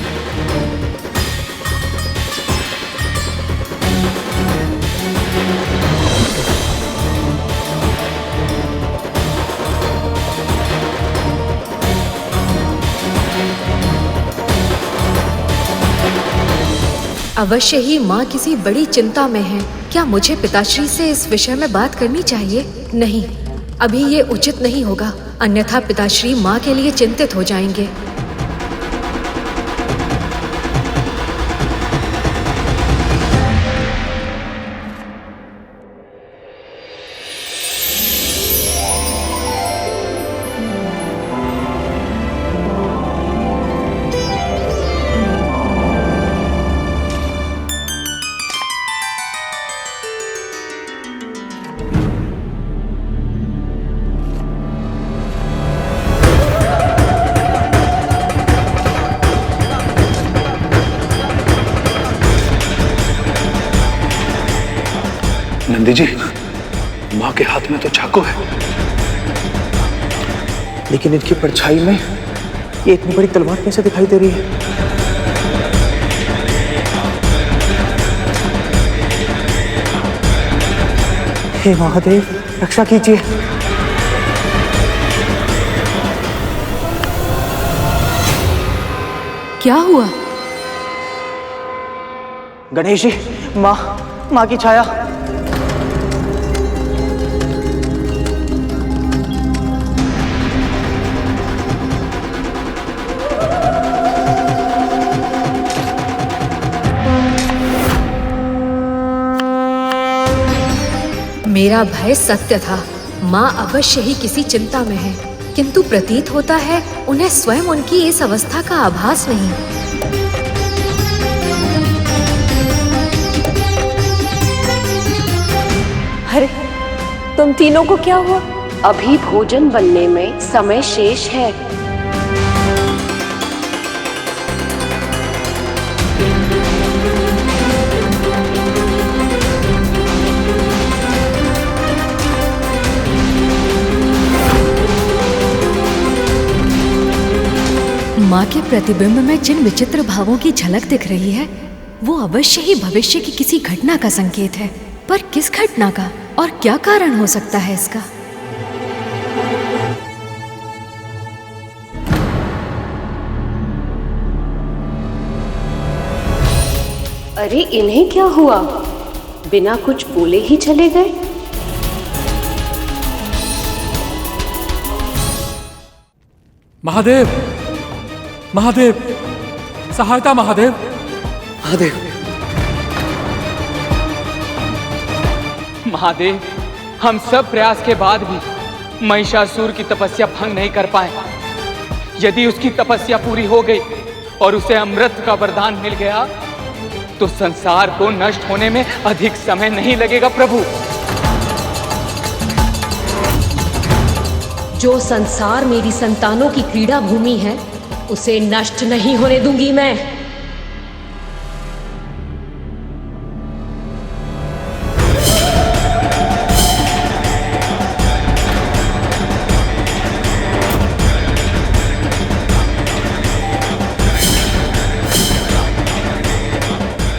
अवश्य ही माँ किसी बड़ी चिंता में है। क्या मुझे पिताश्री से इस विषय में बात करनी चाहिए? नहीं, अभी ये उचित नहीं होगा, अन्यथा पिताश्री माँ के लिए चिंतित हो जाएंगे। नंदी जी, माँ के हाथ में तो चाकू है, लेकिन इनकी परछाई में ये इतनी बड़ी तलवार कैसे दिखाई दे रही है? हे महादेव, रक्षा कीजिए। क्या हुआ? गणेश जी, माँ की छाया। मेरा भय सत्य था। माँ अवश्य ही किसी चिंता में है, किंतु प्रतीत होता है उन्हें स्वयं उनकी इस अवस्था का आभास नहीं। अरे, तुम तीनों को क्या हुआ? अभी भोजन बनने में समय शेष है। माँ के प्रतिबिंब में जिन विचित्र भावों की झलक दिख रही है, वो अवश्य ही भविष्य की किसी घटना का संकेत है। पर किस घटना का और क्या कारण हो सकता है इसका? अरे, इन्हें क्या हुआ? बिना कुछ बोले ही चले गए। महादेव, महादेव, सहायता महादेव। महादेव, महादेव, हम सब प्रयास के बाद भी महिषासुर की तपस्या भंग नहीं कर पाए। यदि उसकी तपस्या पूरी हो गई और उसे अमृत का वरदान मिल गया तो संसार को नष्ट होने में अधिक समय नहीं लगेगा प्रभु। जो संसार मेरी संतानों की क्रीड़ा भूमि है, उसे नष्ट नहीं होने दूंगी मैं।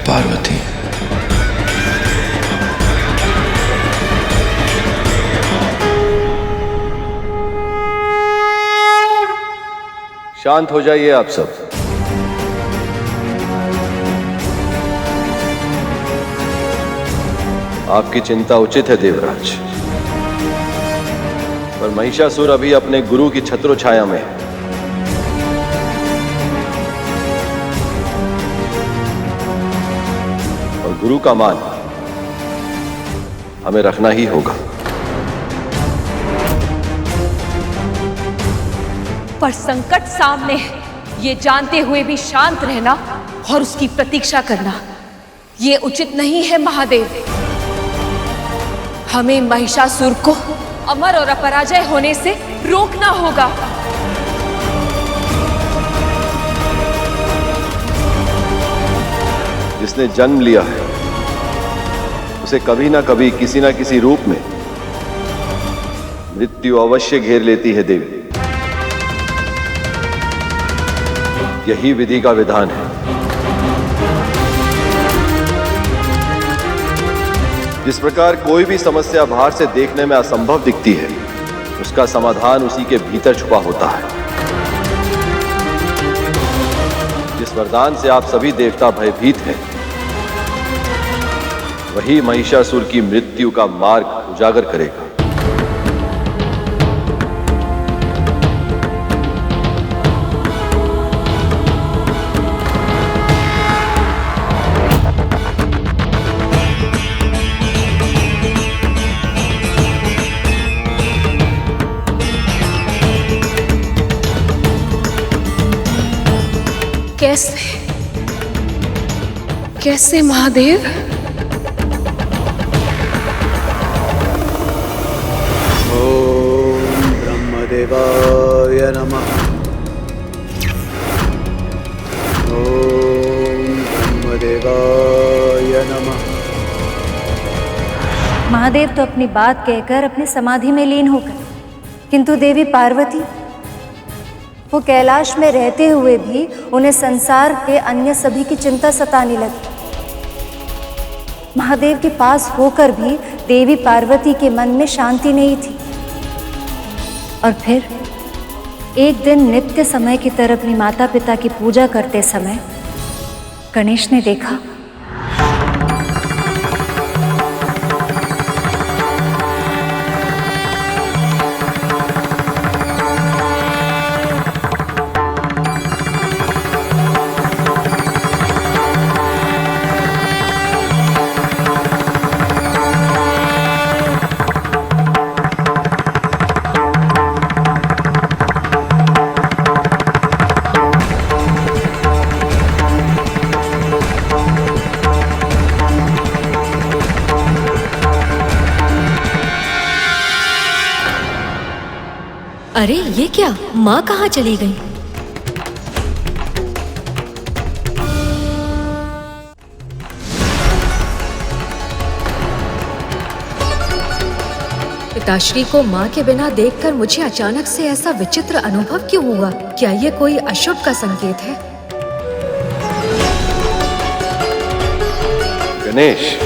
पार्वती, शांत हो जाइए आप सब। आपकी चिंता उचित है देवराज, पर महिषासुर अभी अपने गुरु की छत्र छाया में है। और गुरु का मान हमें रखना ही होगा। पर संकट सामने है, ये जानते हुए भी शांत रहना और उसकी प्रतीक्षा करना, ये उचित नहीं है महादेव। हमें महिषासुर को अमर और अपराजय होने से रोकना होगा। जिसने जन्म लिया है उसे कभी ना कभी किसी ना किसी रूप में मृत्यु अवश्य घेर लेती है देवी। यही विधि का विधान है। जिस प्रकार कोई भी समस्या बाहर से देखने में असंभव दिखती है, उसका समाधान उसी के भीतर छुपा होता है। जिस वरदान से आप सभी देवता भयभीत हैं, वही महिषासुर की मृत्यु का मार्ग उजागर करेगा। कैसे महादेव? ओम ब्रह्मदेवाय नमः। ओम ब्रह्मदेवाय नमः। महादेव तो अपनी बात कहकर अपनी समाधि में लीन हो गए, किंतु देवी पार्वती, वो कैलाश में रहते हुए भी उन्हें संसार के अन्य सभी की चिंता सताने लगी। महादेव के पास होकर भी देवी पार्वती के मन में शांति नहीं थी। और फिर एक दिन नित्य समय की तरह अपनी माता पिता की पूजा करते समय गणेश ने देखा अरे ये क्या, माँ कहाँ चली गई? पिताश्री को माँ के बिना देखकर मुझे अचानक से ऐसा विचित्र अनुभव क्यों हुआ? क्या ये कोई अशुभ का संकेत है? गणेश,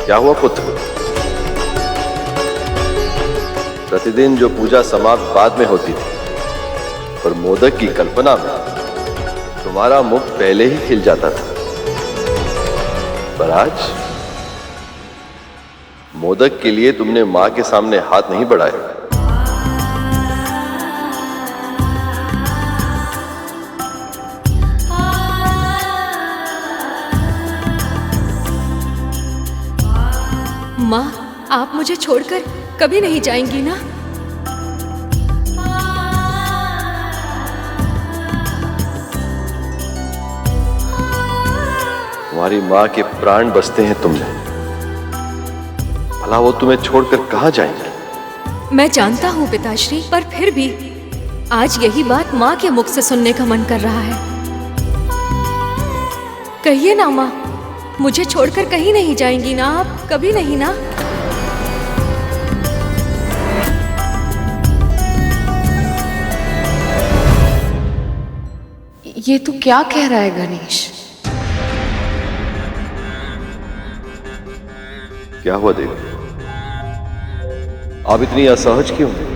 क्या हुआ पुत्र? प्रतिदिन जो पूजा समाप्त बाद में होती थी, पर मोदक की कल्पना में तुम्हारा मुख पहले ही खिल जाता था, पर आज मोदक के लिए तुमने मां के सामने हाथ नहीं बढ़ाया। माँ, आप मुझे छोड़कर कभी नहीं जाएंगी ना? तुम्हारी माँ के प्राण बसते हैं तुम में, भला वो तुम्हें छोड़कर कहाँ जाएंगे? मैं जानता हूँ पिताश्री, पर फिर भी आज यही बात माँ के मुख से सुनने का मन कर रहा है। कहिए ना माँ, मुझे छोड़कर कहीं नहीं जाएंगी ना आप? कभी नहीं ना? ये तू क्या कह रहा है गणेश? क्या हुआ देवी, आप इतनी असहज क्यों हैं?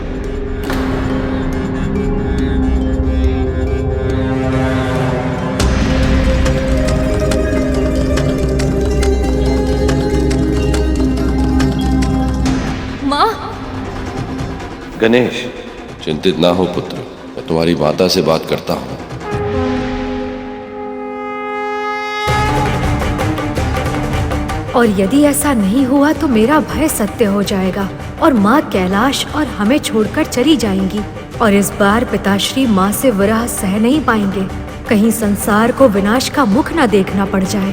माँ। गणेश, चिंतित ना हो पुत्र, मैं तुम्हारी माता से बात करता हूँ। और यदि ऐसा नहीं हुआ तो मेरा भय सत्य हो जाएगा और माँ कैलाश और हमें छोड़कर चली जाएंगी। और इस बार पिताश्री माँ से विरह सह नहीं पाएंगे, कहीं संसार को विनाश का मुख न देखना पड़ जाए।